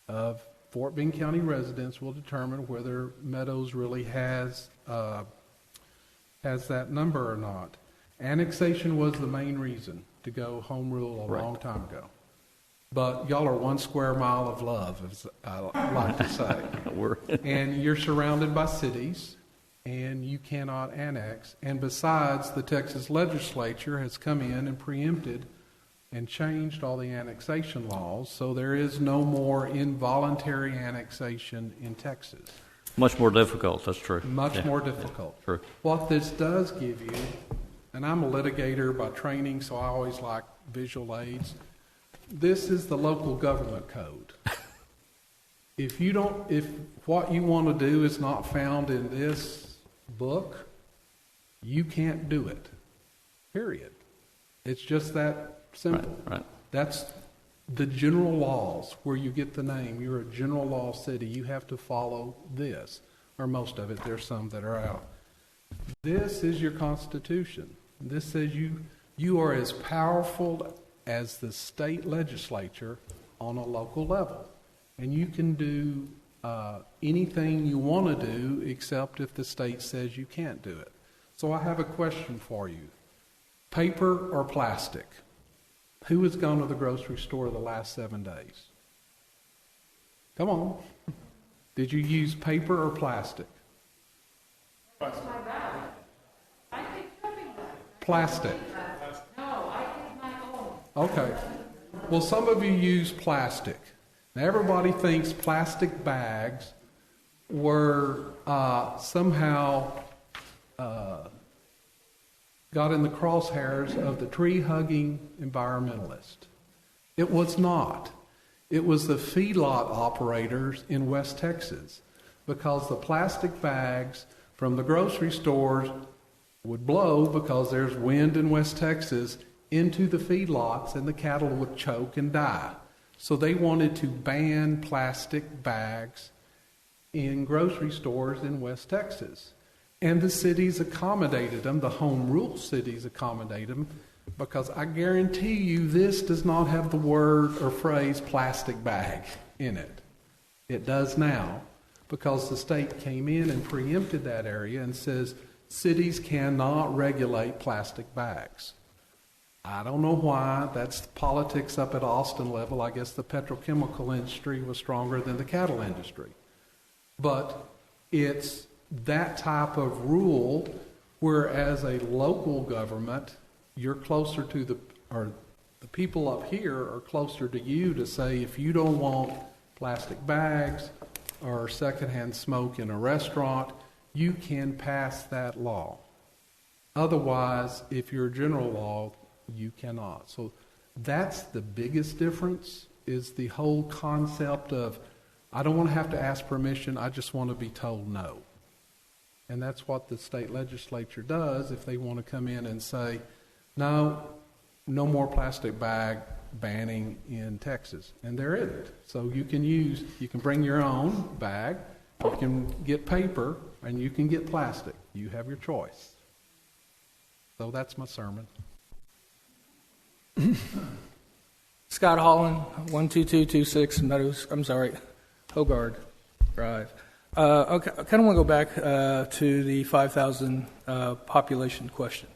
of Fort Bend County residents will determine whether Meadows really has that number or not. Annexation was the main reason to go home rule a long time ago. But y'all are 1 square mile of love, as I like to say. And you're surrounded by cities, and you cannot annex. And besides, the Texas legislature has come in and preempted and changed all the annexation laws, so there is no more involuntary annexation in Texas. Much more difficult, that's true. Much more difficult. Yeah, true. What this does give you, and I'm a litigator by training, so I always like visual aids. This is the local government code. If what you want to do is not found in this book, you can't do it. Period. It's just that simple. Right. That's the general laws where you get the name. You're a general law city. You have to follow this, or most of it. There's some that are out. This is your Constitution. This says you are as powerful as the state legislature on a local level. And you can do anything you want to do except if the state says you can't do it. So I have a question for you. Paper or plastic? Who has gone to the grocery store the last 7 days? Come on. Did you use paper or plastic? Plastic. Okay. Well, some of you use plastic. Now, everybody thinks plastic bags were somehow got in the crosshairs of the tree-hugging environmentalist. It was not. It was the feedlot operators in West Texas, because the plastic bags from the grocery stores would blow because there's wind in West Texas into the feedlots, and the cattle would choke and die. So they wanted to ban plastic bags in grocery stores in West Texas. And the cities accommodated them, the home rule cities accommodated them, because I guarantee you this does not have the word or phrase plastic bag in it. It does now, because the state came in and preempted that area and says cities cannot regulate plastic bags. I don't know why. That's politics up at Austin level. I guess the petrochemical industry was stronger than the cattle industry. But it's that type of rule, whereas a local government, you're closer to the people up here are closer to you to say, if you don't want plastic bags or secondhand smoke in a restaurant, you can pass that law. Otherwise, if you're a general law, you cannot. So that's the biggest difference, is the whole concept of, I don't want to have to ask permission, I just want to be told no. And that's what the state legislature does if they want to come in and say, no more plastic bag banning in Texas. And there isn't. So you can bring your own bag, you can get paper, and you can get plastic. You have your choice. So that's my sermon. Scott Holland, 12226 Hogard Drive. Okay, I kind of want to go back to the 5,000 population question.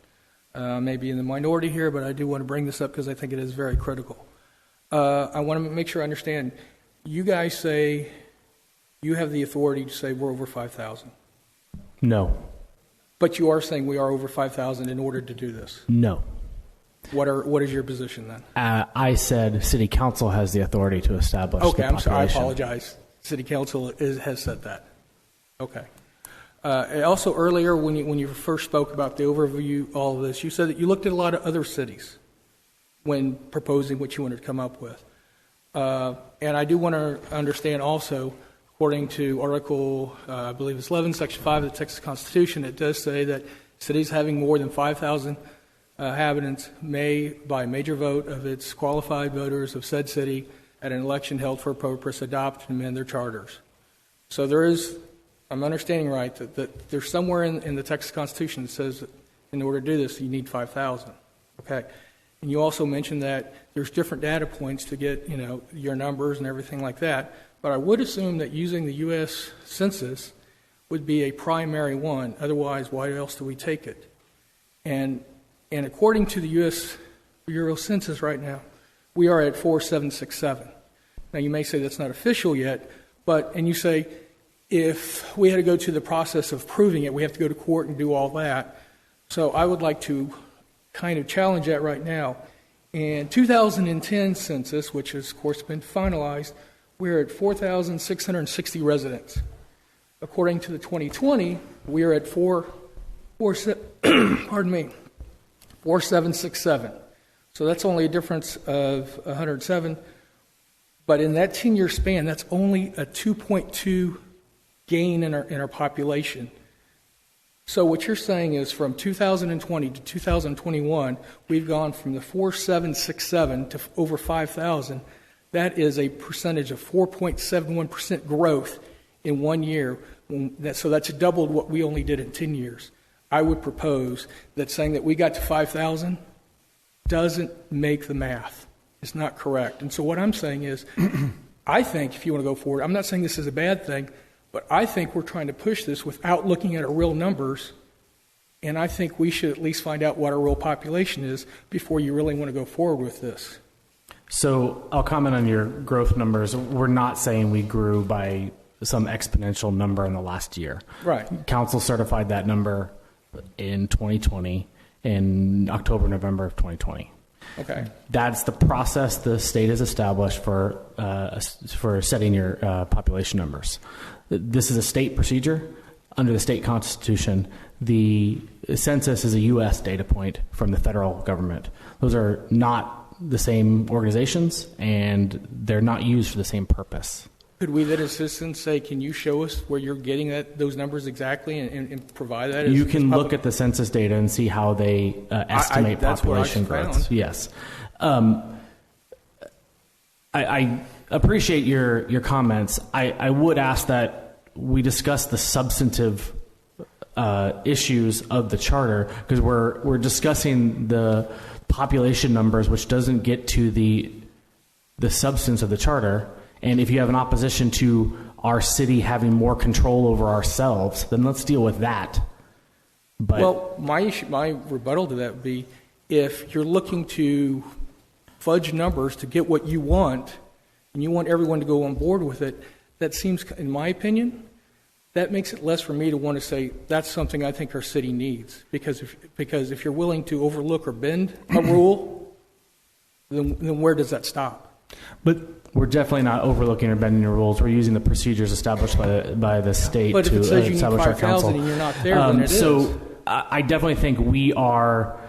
Maybe in the minority here, but I do want to bring this up because I think it is very critical. I want to make sure I understand. You guys say you have the authority to say we're over 5,000. No. But you are saying we are over 5,000 in order to do this. No. What is your position then? I said City Council has the authority to establish the population. I'm sorry. I apologize. City Council has said that. Okay. Also, earlier when you first spoke about the overview, all of this, you said that you looked at a lot of other cities when proposing what you wanted to come up with. And I do want to understand also, according to Article, I believe it's 11, Section 5 of the Texas Constitution, it does say that cities having more than 5,000 inhabitants may, by major vote of its qualified voters of said city at an election held for a purpose, adopt and amend their charters. So there is, I'm understanding right, that there's somewhere in the Texas Constitution that says that in order to do this, you need 5,000. Okay. And you also mentioned that there's different data points to get, your numbers and everything like that. But I would assume that using the U.S. Census would be a primary one. Otherwise, why else do we take it? And according to the U.S. Bureau Census right now, we are at 4767. Now, you may say that's not official yet, and you say if we had to go to the process of proving it, we have to go to court and do all that. So I would like to kind of challenge that right now. In 2010 census, which has, of course, been finalized, we're at 4,660 residents. According to the 2020, we are at 4767. So that's only a difference of 107. But in that 10-year span, that's only a 2.2 gain in our population. So what you're saying is from 2020 to 2021, we've gone from the 4,767 to over 5,000. That is a percentage of 4.71% growth in 1 year. So that's doubled what we only did in 10 years. I would propose that saying that we got to 5,000 doesn't make the math. It's not correct. And so what I'm saying is, I think if you want to go forward, I'm not saying this is a bad thing, but I think we're trying to push this without looking at our real numbers, and I think we should at least find out what our real population is before you really want to go forward with this. So I'll comment on your growth numbers. We're not saying we grew by some exponential number in the last year. Right. Council certified that number in 2020, in October, November of 2020. Okay. That's the process the state has established for setting your population numbers. This is a state procedure. under the state constitution, the census is a U.S. data point from the federal government. Those are not the same organizations, and they're not used for the same purpose. Could we then, as citizens, say, can you show us where you're getting those numbers exactly and provide that? You can look at the census data and see how they estimate population growth. Yes. I appreciate your comments. I would ask that we discuss the substantive issues of the charter, because we're discussing the population numbers, which doesn't get to the substance of the charter. And if you have an opposition to our city having more control over ourselves, then let's deal with that. But well, my rebuttal to that would be, if you're looking to fudge numbers to get what you want, and you want everyone to go on board with it, that seems, in my opinion, that makes it less for me to want to say that's something I think our city needs. Because if you're willing to overlook or bend a rule, then where does that stop? But we're definitely not overlooking or bending the rules. We're using the procedures established by the state but to if it says you establish need our council. 5,000 and you're not there, then it so is. I definitely think we are.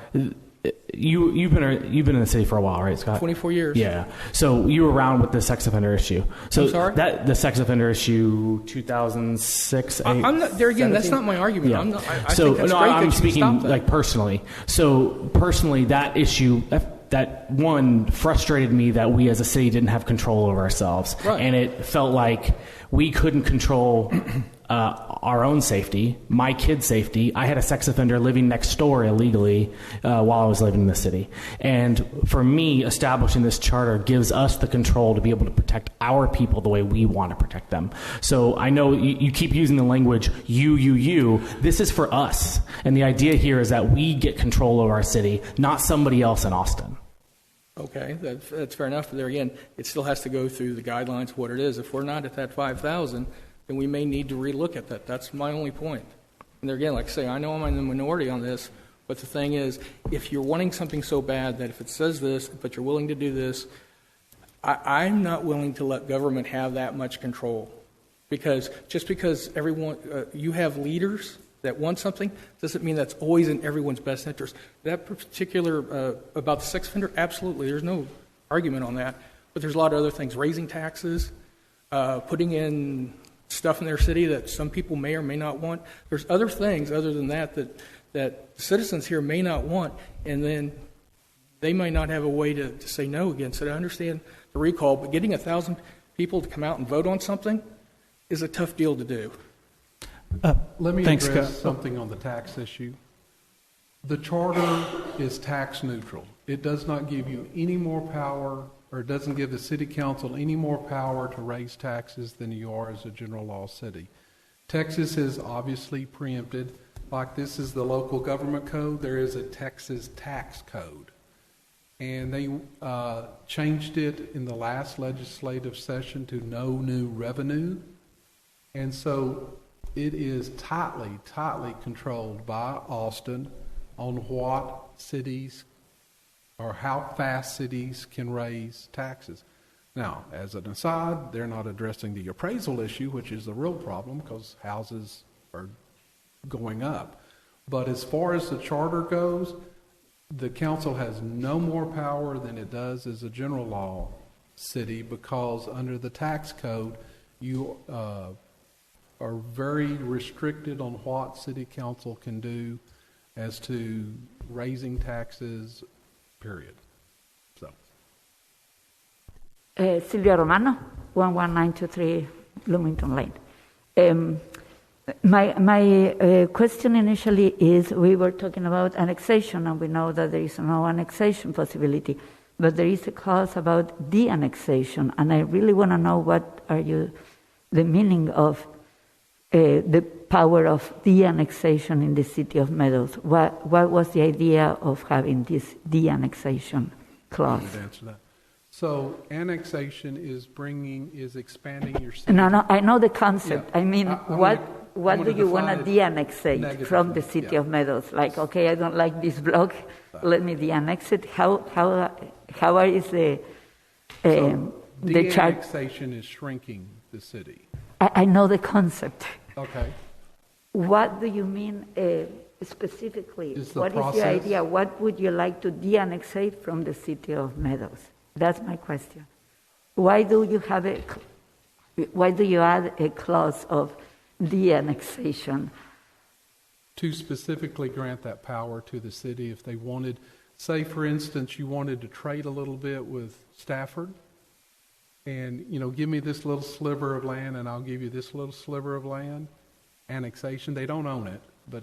You've been in the city for a while, right, Scott? 24 years. Yeah. So you were around with the sex offender issue. So I'm sorry? The sex offender issue, 2006. I'm not there again. 17? That's not my argument. Yeah. I think that's no, great I'm that you speaking stop that. like personally. So personally, that issue. That one frustrated me that we as a city didn't have control over ourselves. Right. And it felt like we couldn't control our own safety, my kid's safety. I had a sex offender living next door illegally while I was living in the city. And for me, establishing this charter gives us the control to be able to protect our people the way we want to protect them. So I know you keep using the language, you. This is for us. And the idea here is that we get control over our city, not somebody else in Austin. Okay, that's fair enough. But there again, it still has to go through the guidelines of what it is. If we're not at that 5,000, then we may need to relook at that. That's my only point. And there again, like I say, I know I'm in the minority on this, but the thing is, if you're wanting something so bad that if it says this, but you're willing to do this, I'm not willing to let government have that much control. Because just because everyone, you have leaders that want something doesn't mean that's always in everyone's best interest. That particular, about the sex offender, absolutely, there's no argument on that. But there's a lot of other things, raising taxes, putting in stuff in their city that some people may or may not want. There's other things other than that citizens here may not want, and then they might not have a way to say no against it. I understand the recall, but getting 1,000 people to come out and vote on something is a tough deal to do. Let me Thanks, address Scott. something on the tax issue. The charter is tax neutral. It does not give you any more power, or it doesn't give the city council any more power to raise taxes than you are as a general law city. Texas has obviously preempted, like this is the local government code, there is a Texas tax code. And they changed it in the last legislative session to no new revenue. And so it is tightly controlled by Austin on what cities or how fast cities can raise taxes. Now, as an aside, they're not addressing the appraisal issue, which is the real problem because houses are going up. But as far as the charter goes, the council has no more power than it does as a general law city, because under the tax code, you are very restricted on what city council can do as to raising taxes, period. So. Silvia Romano, 11923 Bloomington Lane. My question initially is, we were talking about annexation, and we know that there is no annexation possibility, but there is a clause about de-annexation, and I really want to know the meaning of the power of de-annexation in the city of Meadows. What was the idea of having this de-annexation clause? I need to answer that. So annexation is expanding your city. No, I know the concept. Yeah. I mean, what do you want to de-annexate from the city of Meadows? Like, okay, I don't like this block, let me de-annex it. How is the chart? De-annexation is shrinking the city. I know the concept. Okay. what do you mean specifically? Is the What is process- your idea? What would you like to de-annexate from the city of Meadows? That's my question. Why do you add a clause of de-annexation? To specifically grant that power to the city if they wanted, say for instance, you wanted to trade a little bit with Stafford and, give me this little sliver of land and I'll give you this little sliver of land. Annexation, they don't own it, but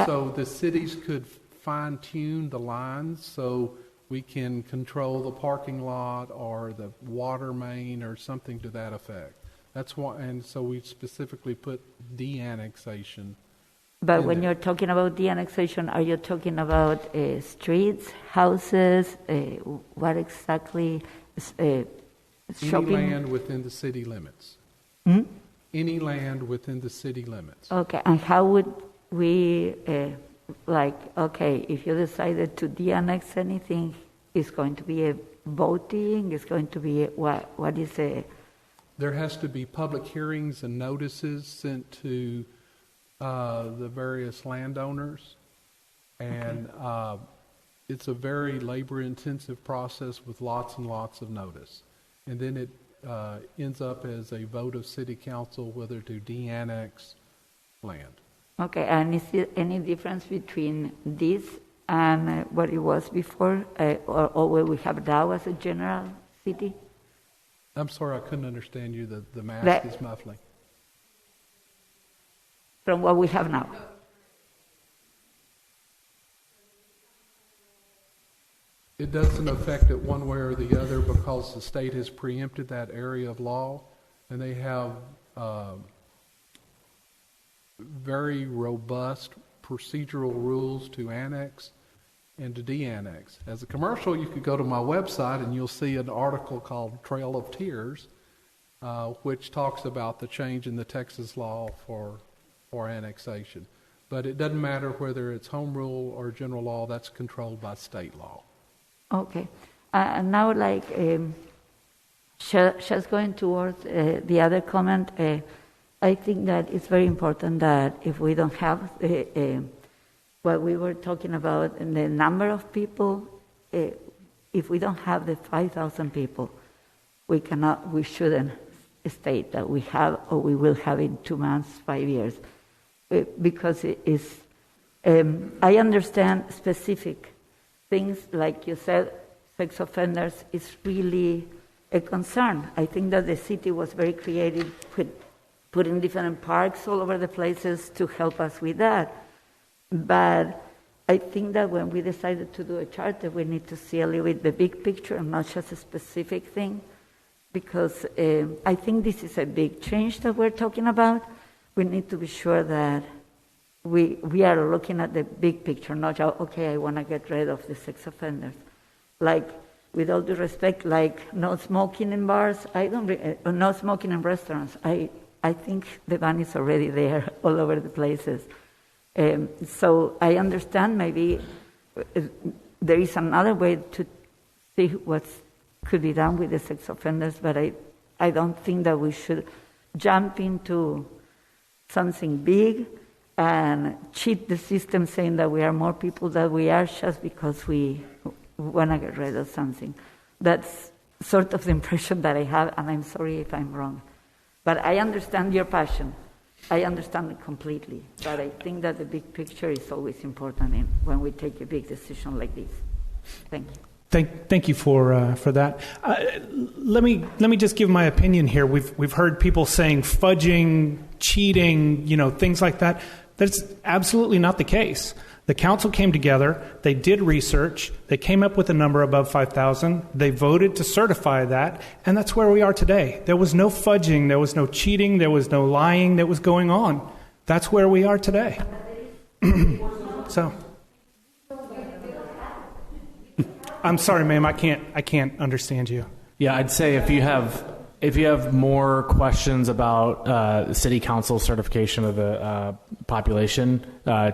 so the cities could fine tune the lines so we can control the parking lot or the water main or something to that effect. That's why, and so we specifically put de-annexation. But when you're talking about de-annexation, are you talking about streets, houses, what exactly? Any Shopping? land within the city limits. Any land within the city limits. Okay, and how would we, if you decided to de-annex anything, it's going to be a voting, it's going to be, what is it? There has to be public hearings and notices sent to the various landowners, and it's a very labor-intensive process with lots and lots of notice. And then it ends up as a vote of city council whether to de-annex land. Okay, and is there any difference between this and what it was before, or what we have now as a general city? I'm sorry, I couldn't understand you. The mask is muffling. From what we have now? It doesn't affect it one way or the other because the state has preempted that area of law, and they have very robust procedural rules to annex and to de-annex. As a commercial, you could go to my website and you'll see an article called Trail of Tears, which talks about the change in the Texas law for annexation. But it doesn't matter whether it's home rule or general law, that's controlled by state law. Okay. And now, just going towards the other comment, I think that it's very important that if we don't have what we were talking about, and the number of people, if we don't have the 5,000 people, we shouldn't state that we have or we will have in 2 months, 5 years, because it is. I understand specific things, like you said, sex offenders is really a concern. I think that the city was very creative, putting different parks all over the places to help us with that. But I think that when we decided to do a charter, we need to see a little bit the big picture and not just a specific thing, because I think this is a big change that we're talking about. We need to be sure that we are looking at the big picture, not just, okay, I want to get rid of the sex offenders. Like, with all due respect, like no smoking in bars, no smoking in restaurants. I think the ban is already there all over the places. So I understand maybe there is another way to see what could be done with the sex offenders, but I don't think that we should jump into something big and cheat the system, saying that we are more people than we are just because we want to get rid of something. That's sort of the impression that I have, and I'm sorry if I'm wrong. But I understand your passion. I understand it completely. But I think that the big picture is always important when we take a big decision like this. Thank you. Thank you for that. Let me just give my opinion here. We've heard people saying fudging, cheating, things like that. That's absolutely not the case. The council came together, they did research, they came up with a number above 5,000, they voted to certify that, and that's where we are today. There was no fudging, there was no cheating, there was no lying that was going on. That's where we are today. So, I'm sorry, ma'am, I can't understand you. Yeah, I'd say if you have more questions about the city council certification of the population,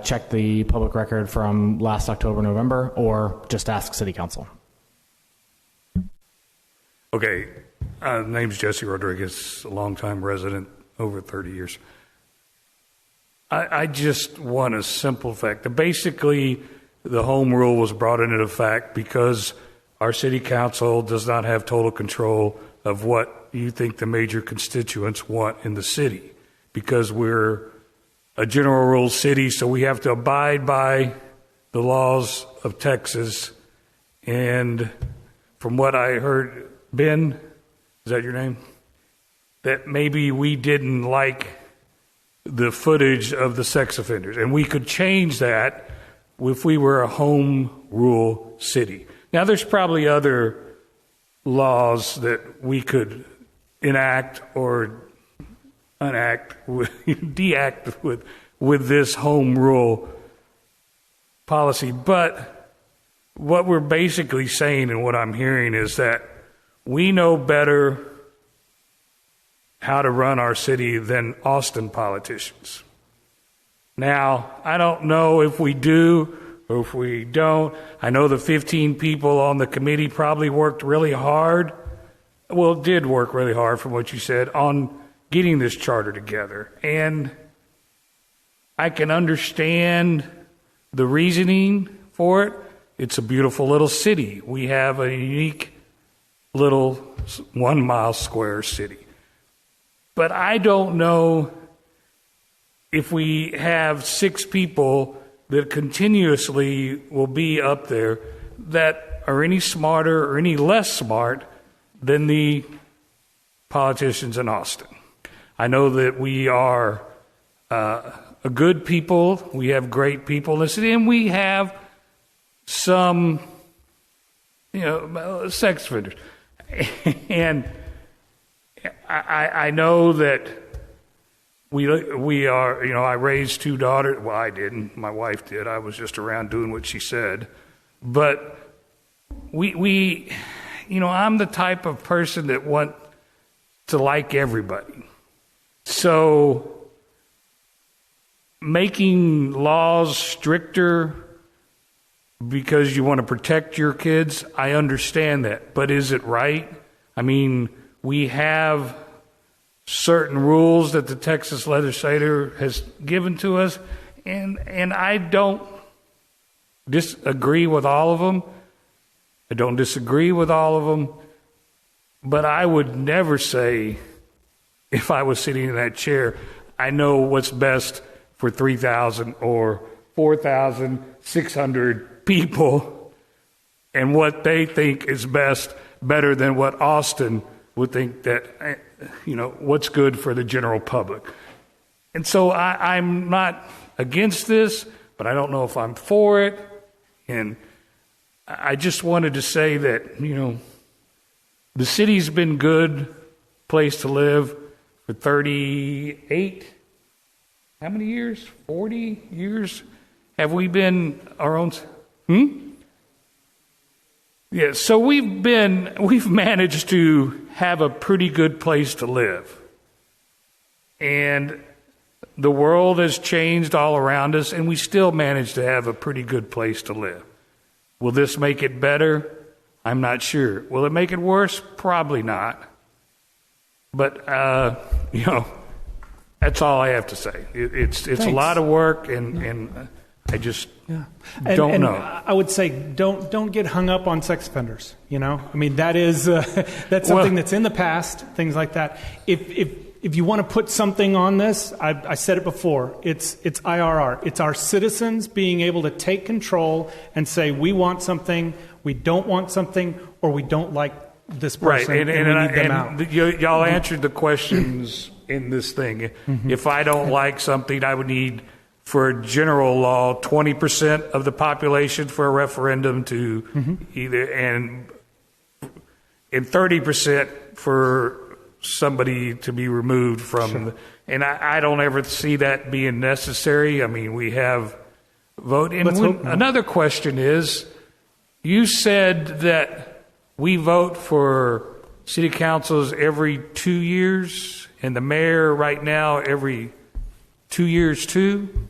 check the public record from last October, November, or just ask city council. Okay, name's Jesse Rodriguez, a longtime resident, over 30 years. I just want a simple fact. Basically, the home rule was brought into effect because our city council does not have total control of what you think the major constituents want in the city, because we're a general rule city, so we have to abide by the laws of Texas. And from what I heard, Ben, is that your name? That maybe we didn't like the footage of the sex offenders, and we could change that if we were a home rule city. Now, there's probably other laws that we could enact or deact with this home rule policy. But what we're basically saying, and what I'm hearing, is that we know better how to run our city than Austin politicians. Now, I don't know if we do or if we don't. I know the 15 people on the committee probably worked really hard. Well, did work really hard, from what you said, on getting this charter together. And I can understand the reasoning for it. It's a beautiful little city. We have a unique little 1 mile square city. But I don't know if we have 6 people that continuously will be up there that are any smarter or any less smart than the politicians in Austin. I know that we are a good people. We have great people in the city, and we have some, sex offenders. And I know that we are, I raised 2 daughters. Well, I didn't. My wife did. I was just around doing what she said. But we I'm the type of person that want to like everybody. So making laws stricter because you want to protect your kids, I understand that. But is it right? I mean, we have certain rules that the Texas legislature has given to us, and I don't disagree with all of them. I don't disagree with all of them, but I would never say, if I was sitting in that chair, I know what's best for 3,000 or 4,600 people and what they think is best, better than what Austin would think that, what's good for the general public. And so I'm not against this, but I don't know if I'm for it. And I just wanted to say that, the city's been good place to live for 38, how many years? 40 years? Have we been our own? Yeah, so we've managed to have a pretty good place to live. And the world has changed all around us, and we still manage to have a pretty good place to live. Will this make it better? I'm not sure. Will it make it worse? Probably not. But, that's all I have to say. It's a lot of work, and I just don't know. I would say don't get hung up on sex offenders. I mean, that is that's something that's in the past. Things like that. If you want to put something on this, I said it before. It's IRR. It's our citizens being able to take control and say we want something, we don't want something, or we don't like this person, right? And we need them out. Y'all answered the questions in this thing. If I don't like something, I would need, for a general law, 20% of the population for a referendum to either, and 30% for somebody to be removed from. And I don't ever see that being necessary. I mean, we have vote. And another question is, you said that we vote for city councils every 2 years, and the mayor right now every 2 years too?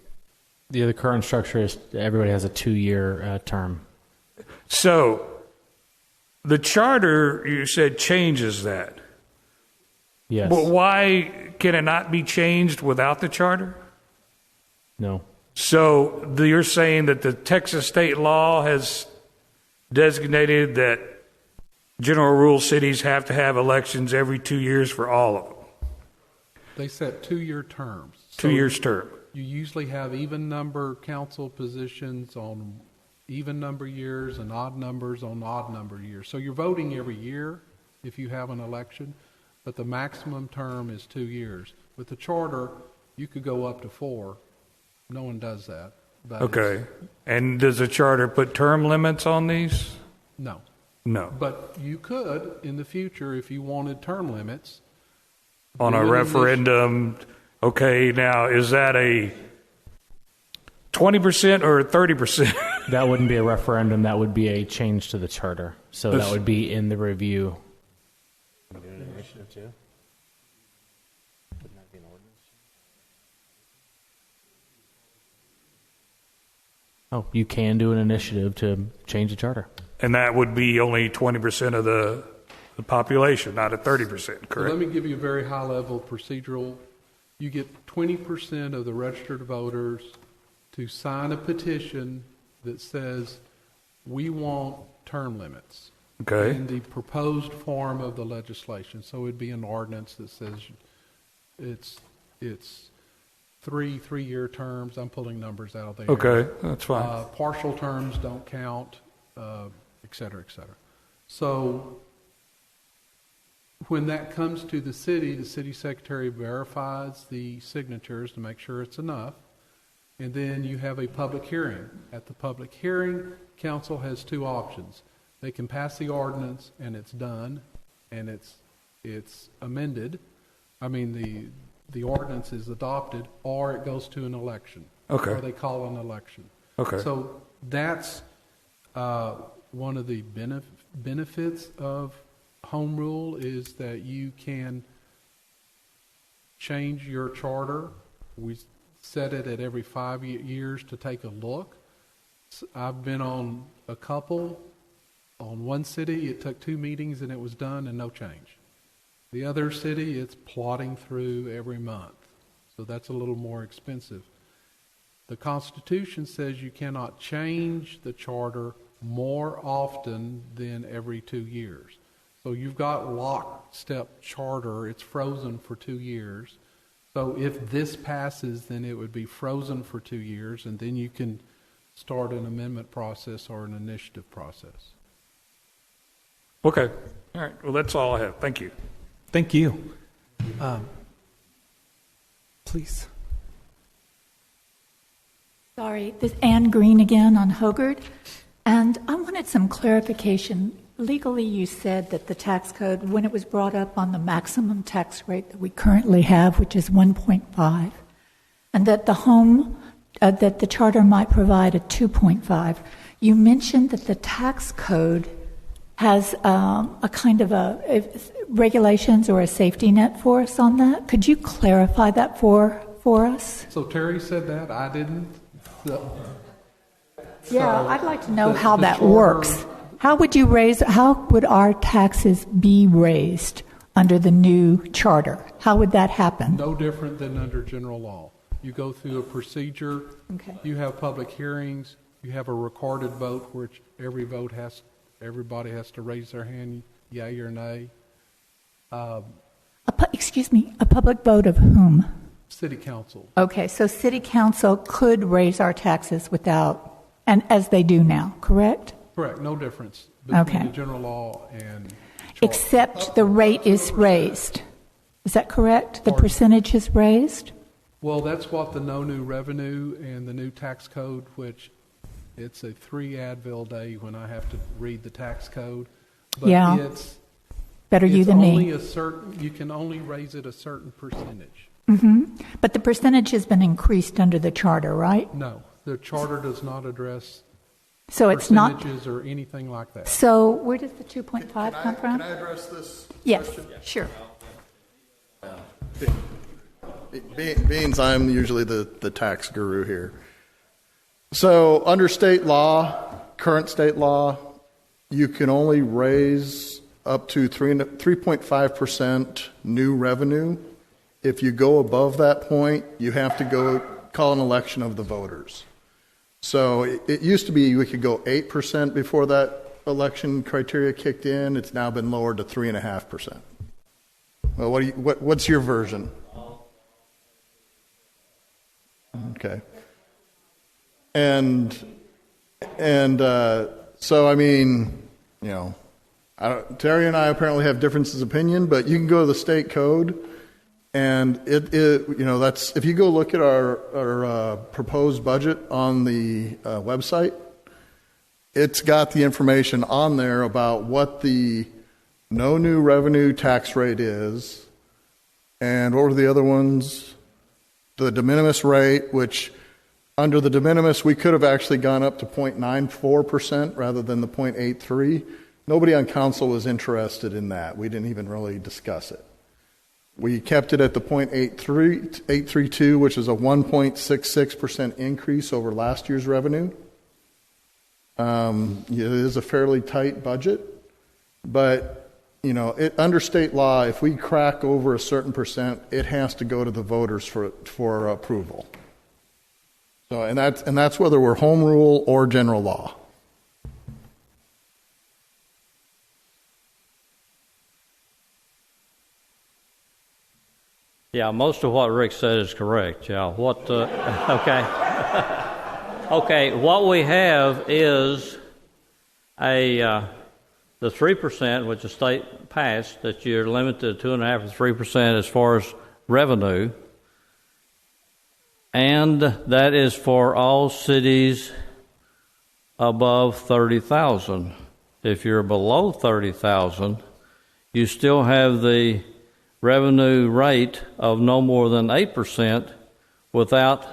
Yeah, the current structure is everybody has a 2-year term. So the charter, you said, changes that. Yes. But why can it not be changed without the charter? No. So you're saying that the Texas state law has designated that general rule cities have to have elections every 2 years for all of them? They set 2-year terms. 2 years term. You usually have even number council positions on even number years and odd numbers on odd number years. So you're voting every year if you have an election, but the maximum term is 2 years. With the charter, you could go up to 4. No one does that. But Okay. And does the charter put term limits on these? No. No. But you could, in the future, if you wanted term limits. On a referendum, okay, now is that a 20% or 30%? That wouldn't be a referendum. That would be a change to the charter. So that would be in the review. Oh, you can do an initiative to change the charter. And that would be only 20% of the population, not a 30%, So correct? let me give you a very high-level procedural. You get 20% of the registered voters to sign a petition that says, we want term limits. Okay. In the proposed form of the legislation. So it'd be an ordinance that says it's three-year terms. I'm pulling numbers out of there. Okay, that's fine. Partial terms don't count, et cetera, et cetera. So when that comes to the city secretary verifies the signatures to make sure it's enough, and then you have a public hearing. At the public hearing, council has 2 options. They can pass the ordinance and it's done, and it's amended. I mean, the ordinance is adopted, or it goes to an election. Okay. Or they call an election. Okay. So that's one of the benefits of home rule is that you can change your charter. We set it at every 5 years to take a look. I've been on a couple. On one city, it took 2 meetings and it was done and no change. The other city, it's plodding through every month. So that's a little more expensive. The Constitution says you cannot change the charter more often than every 2 years. So you've got lockstep charter. It's frozen for 2 years. So if this passes, then it would be frozen for 2 years, and then you can start an amendment process or an initiative process. Okay. All right. Well, that's all I have. Thank you. Thank you. Please. Sorry, this is Ann Green again on Hogarth. And I wanted some clarification. Legally, you said that the tax code, when it was brought up on the maximum tax rate that we currently have, which is 1.5, and that that the charter might provide a 2.5. You mentioned that the tax code has a kind of regulations or a safety net for us on that. Could you clarify that for us? So Terry said that. I didn't. Yeah, I'd like to know how that works. How would our taxes be raised under the new charter? How would that happen? No different than under general law. You go through a procedure. Okay. You have public hearings. You have a recorded vote, which everybody has to raise their hand, yay or nay. Excuse me, a public vote of whom? City council. Okay, so city council could raise our taxes without, and as they do now, correct? Correct. No difference between Okay. the general law and charter. Except the rate is raised. Is that correct? The Pardon? percentage is raised? Well, that's what the no new revenue and the new tax code, which it's a 3 Advil day when I have to read the tax code. But Yeah. it's Better you than only me. you can only raise it a certain percentage. But the percentage has been increased under the charter, right? No, the charter does not address So it's not. percentages or anything like that. So where does the 2.5 come from? Can I address this? Yes, sure. Beans, I'm usually the tax guru here. So under state law, current state law, you can only raise up to 3.5% new revenue. If you go above that point, you have to go call an election of the voters. So it used to be we could go 8% before that election criteria kicked in. It's now been lowered to 3.5%. Well, what's your version? Okay. And so, I mean, you know, Terry and I apparently have differences of opinion, but you can go to the state code, and it you know, that's, if you go look at our proposed budget on the website, it's got the information on there about what the no new revenue tax rate is, and what were the other ones? The de minimis rate, which under the de minimis we could have actually gone up to 0.94% rather than the 0.83. Nobody on council was interested in that. We didn't even really discuss it. We kept it at the 0.832, which is a 1.66% increase over last year's revenue. It is a fairly tight budget, but you know, under state law, if we crack over a certain percent, it has to go to the voters for approval. So, and that's whether we're home rule or general law. Yeah, most of what Rick said is correct. Yeah, okay. Okay, what we have is the 3%, which the state passed, that you're limited to 2.5% to 3% as far as revenue, and that is for all cities above 30,000. If you're below 30,000, you still have the revenue rate of no more than 8% without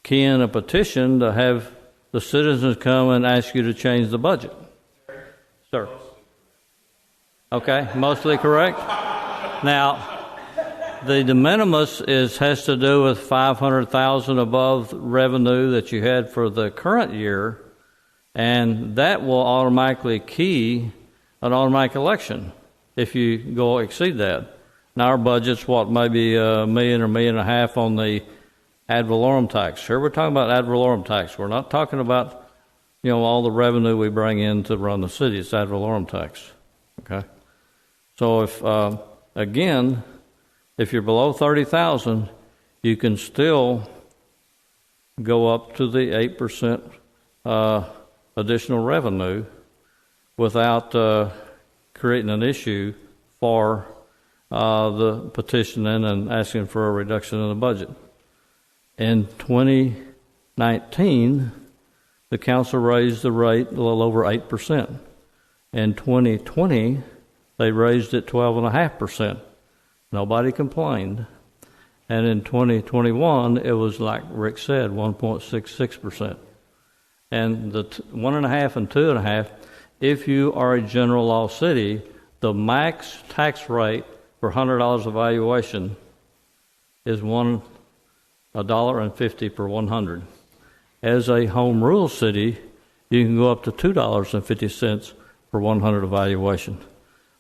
keying a petition to have the citizens come and ask you to change the budget. Sir. Okay, mostly correct. Now, the de minimis has to do with 500,000 above revenue that you had for the current year, and that will automatically key an automatic election if you go exceed that. Now, our budget's maybe $1 million or $1.5 million on the ad valorem tax. Here we're talking about ad valorem tax. We're not talking about, you know, all the revenue we bring in to run the city. It's ad valorem tax. Okay? So if, again, if you're below 30,000, you can still go up to the 8% additional revenue without creating an issue for the petitioning and asking for a reduction in the budget. In 2019, the council raised the rate a little over 8%. In 2020, they raised it 12.5%. Nobody complained. And in 2021, it was like Rick said, 1.66%. And the 1.5 and 2.5, if you are a general law city, the max tax rate for $100 evaluation is $1.50 per 100. As a home rule city, you can go up to $2.50 per 100 evaluation.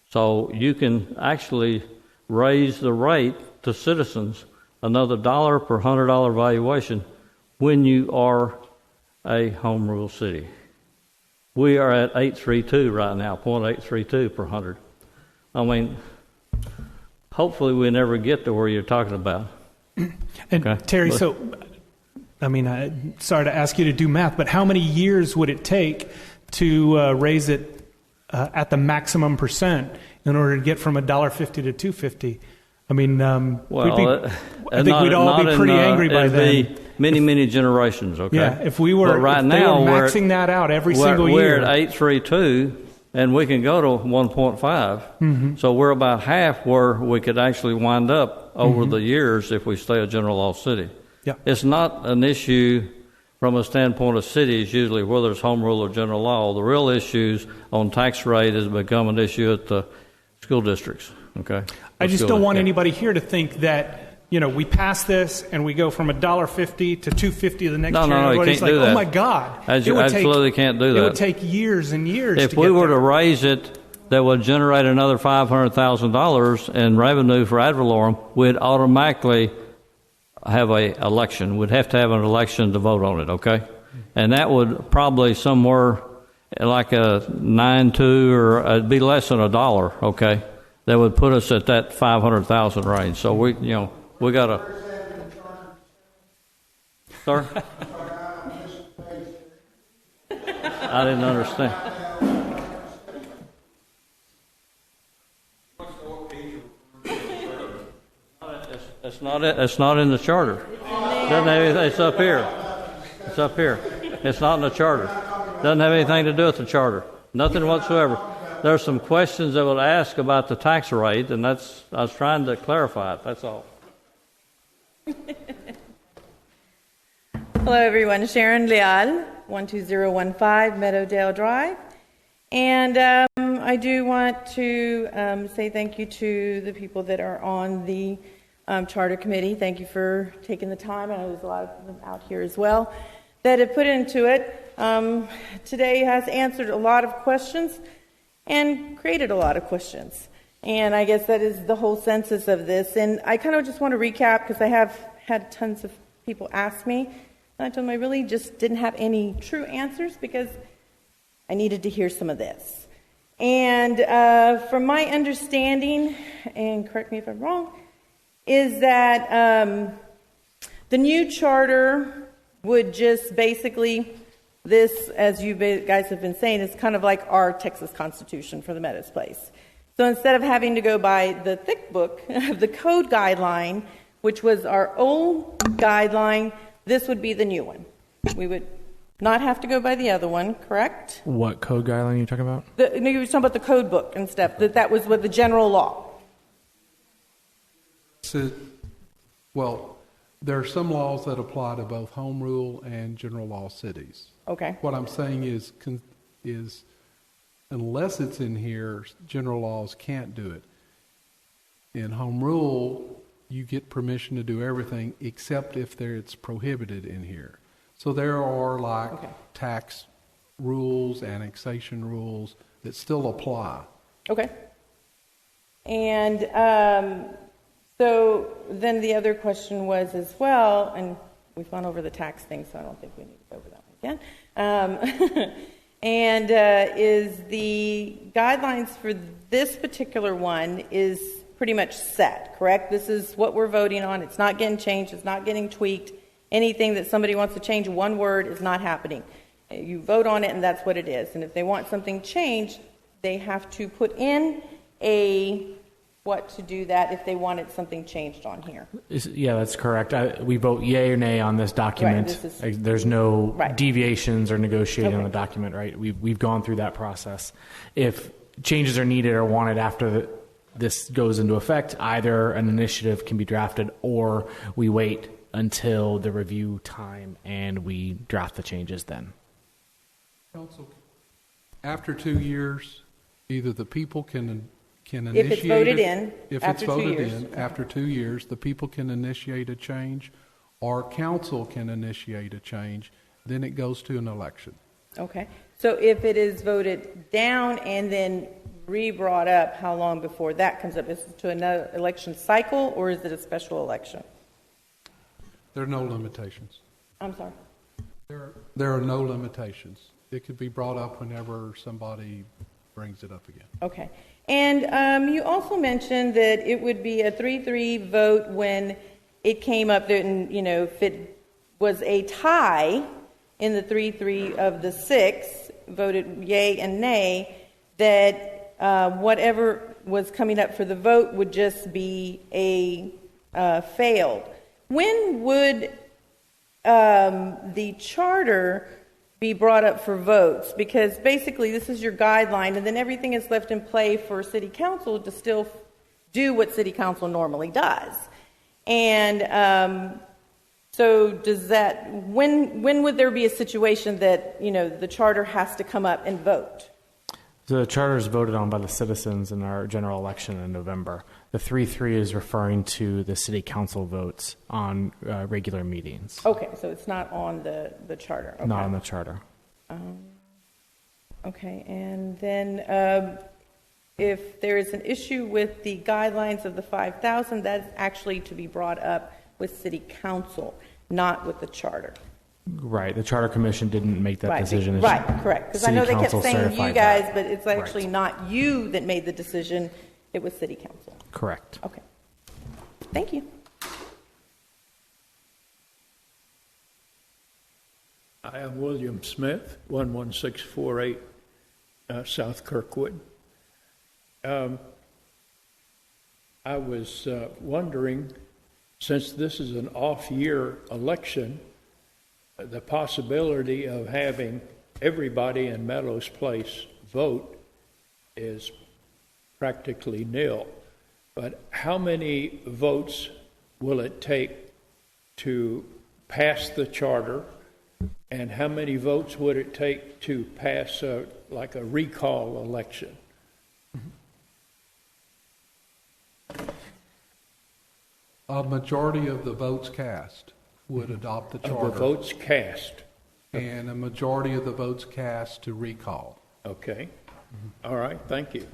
So you can actually raise the rate to citizens another $1 per $100 evaluation when you are a home rule city. We are at 832 right now, 0.832 per 100. I mean, hopefully we never get to where you're talking about. And okay. Terry, so, I mean, sorry to ask you to do math, but how many years would it take to raise it at the maximum percent in order to get from $1.50 to $2.50? I mean, I think we'd all be pretty angry by then. Be many generations. Okay. Yeah, if we were maxing that out every single year. We're at 832, and we can go to 1.5. Mm-hmm. So we're about half where we could actually wind up over the years if we stay a general law city. Yeah. It's not an issue from a standpoint of cities, usually whether it's home rule or general law. The real issues on tax rate has become an issue at the school districts. Okay. I just don't want anybody here to think that, you know, we pass this and we go from $1.50 to $2.50 the next year. No, you can't do that. Oh my God! Absolutely can't do that. It would take years and years. If we were to raise it, that would generate another $500,000 in revenue for ad valorem. We'd automatically have a election. We'd have to have an election to vote on it, okay? And that would probably somewhere like a 9.2 or it'd be less than $1, okay? That would put us at that 500,000 range. So we got to. Sir? I didn't understand. It's not in the charter. Doesn't have anything. It's up here. It's up here. It's not in the charter. Doesn't have anything to do with the charter. Nothing whatsoever. There's some questions that would ask about the tax rate, and I was trying to clarify it. That's all. Hello, everyone. Sharon Leal, 12015 Meadowdale Drive. And I do want to say thank you to the people that are on the Charter Committee. Thank you for taking the time. I know there's a lot of them out here as well that have put into it. Today has answered a lot of questions and created a lot of questions. And I guess that is the whole census of this. And I kind of just want to recap because I have had tons of people ask me. And I told them I really just didn't have any true answers because I needed to hear some of this. And from my understanding, and correct me if I'm wrong, is that the new charter would just basically, this, as you guys have been saying, is kind of like our Texas Constitution for the Meadows Place. So instead of having to go by the thick book of the code guideline, which was our old guideline, this would be the new one. We would not have to go by the other one, correct? What code guideline are you talking about? You were talking about the code book and stuff, that was with the general law. Well, there are some laws that apply to both home rule and general law cities. Okay. What I'm saying is unless it's in here, general laws can't do it. In home rule, you get permission to do everything except if it's prohibited in here. So there are tax rules, annexation rules that still apply. Okay. And so then the other question was as well, and we've gone over the tax thing, so I don't think we need to go over that one again. And is the guidelines for this particular one is pretty much set, correct? This is what we're voting on. It's not getting changed. It's not getting tweaked. Anything that somebody wants to change one word is not happening. You vote on it, and that's what it is. And if they want something changed, they have to put in what to do that if they wanted something changed on here. Yeah, that's correct. We vote yay or nay on this document. Right, there's no deviations or negotiating on the document, right? We've gone through that process. If changes are needed or wanted after this goes into effect, either an initiative can be drafted or we wait until the review time and we draft the changes then. Council, after 2 years, either the people can initiate if it's voted in, if it's voted in after 2 years, the people can initiate a change, or council can initiate a change. Then it goes to an election. Okay. So if it is voted down and then re-brought up, how long before that comes up? Is it to another election cycle, or is it a special election? There are no limitations. I'm sorry? There are no limitations. It could be brought up whenever somebody brings it up again. Okay. And you also mentioned that it would be a 3-3 vote when it came up, and if it was a tie in the 3-3 of the 6 voted yay and nay, that whatever was coming up for the vote would just be a failed. When would the charter be brought up for votes? Because basically this is your guideline, and then everything is left in play for City Council to still do what City Council normally does. And so does that, when would there be a situation that, the charter has to come up and vote? The charter is voted on by the citizens in our general election in November. The 3-3 is referring to the city council votes on regular meetings. Okay, so it's not on the charter. Okay. Not on the charter. Okay, and then if there is an issue with the guidelines of the 5,000, that's actually to be brought up with City Council, not with the charter. Right. The Charter Commission didn't make that decision. Right, correct. Because I know they kept City Council saying you certified guys, that. but it's actually Right. not you that made the decision. It was City Council. Correct. Okay. Thank you. I am William Smith, 11648 South Kirkwood. I was wondering, since this is an off-year election, the possibility of having everybody in Meadows Place vote is practically nil. But how many votes will it take to pass the charter? And how many votes would it take to pass like a recall election? A majority of the votes cast would adopt the charter. Of the votes cast. And a majority of the votes cast to recall. Okay. All right. Thank you.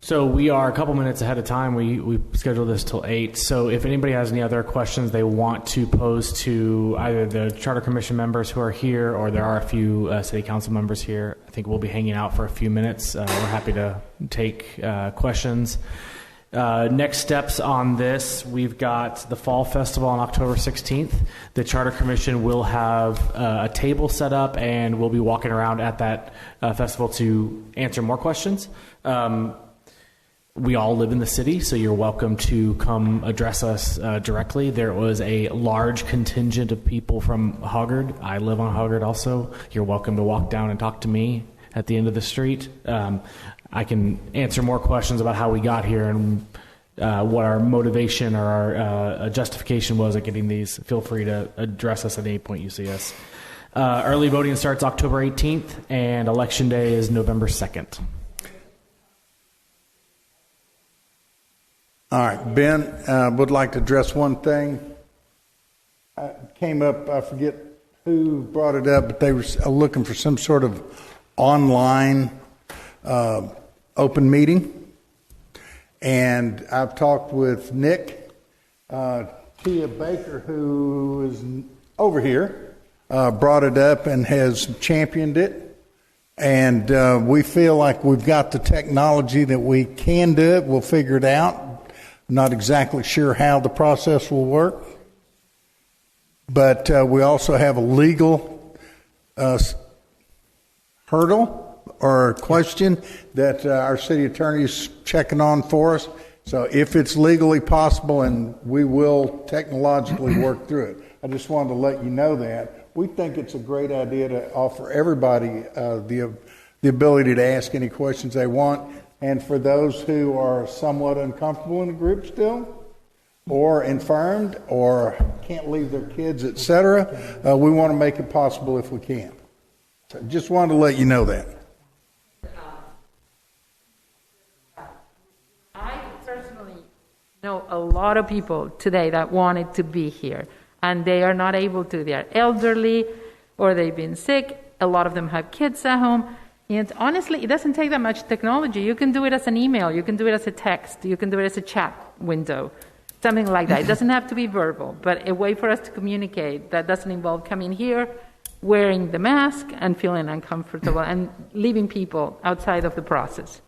So we are a couple minutes ahead of time. We scheduled this till 8. So if anybody has any other questions they want to pose to either the Charter Commission members who are here, or there are a few City Council members here, I think we'll be hanging out for a few minutes. We're happy to take questions. Next steps on this, we've got the Fall Festival on October 16th. The Charter Commission will have a table set up, and we'll be walking around at that festival to answer more questions. We all live in the city, so you're welcome to come address us directly. There was a large contingent of people from Hoggard. I live on Hoggard also. You're welcome to walk down and talk to me at the end of the street. I can answer more questions about how we got here and what our motivation or our justification was at getting these. Feel free to address us at any point you see us. Early voting starts October 18th, and Election Day is November 2nd. All right, Ben, would like to address one thing. Came up, I forget who brought it up, but they were looking for some sort of online open meeting. And I've talked with Nick, Tia Baker, who is over here, brought it up and has championed it. And we feel like we've got the technology that we can do it. We'll figure it out. Not exactly sure how the process will work, but we also have a legal hurdle or question that our city attorney is checking on for us. So if it's legally possible, and we will technologically work through it. I just wanted to let you know that. We think it's a great idea to offer everybody the ability to ask any questions they want. And for those who are somewhat uncomfortable in the group still, or infirmed, or can't leave their kids, etc., we want to make it possible if we can. So just wanted to let you know that. I personally know a lot of people today that wanted to be here, and they are not able to. They are elderly, or they've been sick. A lot of them have kids at home. And honestly, it doesn't take that much technology. You can do it as an email. You can do it as a text. You can do it as a chat window, something like that. It doesn't have to be verbal, but a way for us to communicate that doesn't involve coming here, wearing the mask, and feeling uncomfortable, and leaving people outside of the process.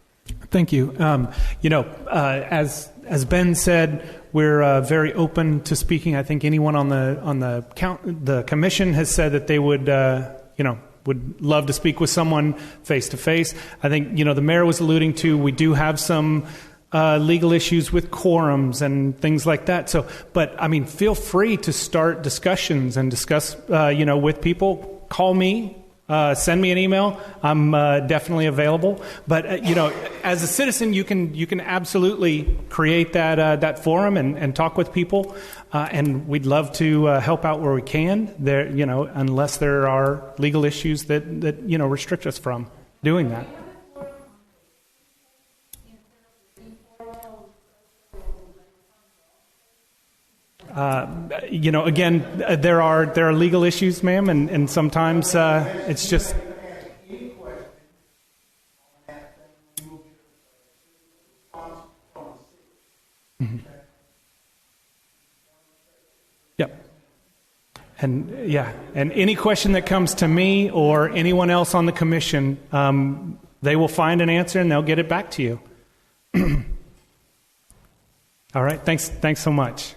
Thank you. As Ben said, we're very open to speaking. I think anyone on the commission has said that they would, would love to speak with someone face to face. I think, the mayor was alluding to, we do have some legal issues with quorums and things like that. So, but I mean, feel free to start discussions and discuss, with people. Call me, send me an email. I'm definitely available. But as a citizen, you can absolutely create that forum and talk with people. And we'd love to help out where we can. There, unless there are legal issues that restrict us from doing that. Again, there are legal issues, ma'am, and sometimes it's just. Mm-hmm. Yep. And any question that comes to me or anyone else on the commission, they will find an answer and they'll get it back to you. All right. Thanks so much.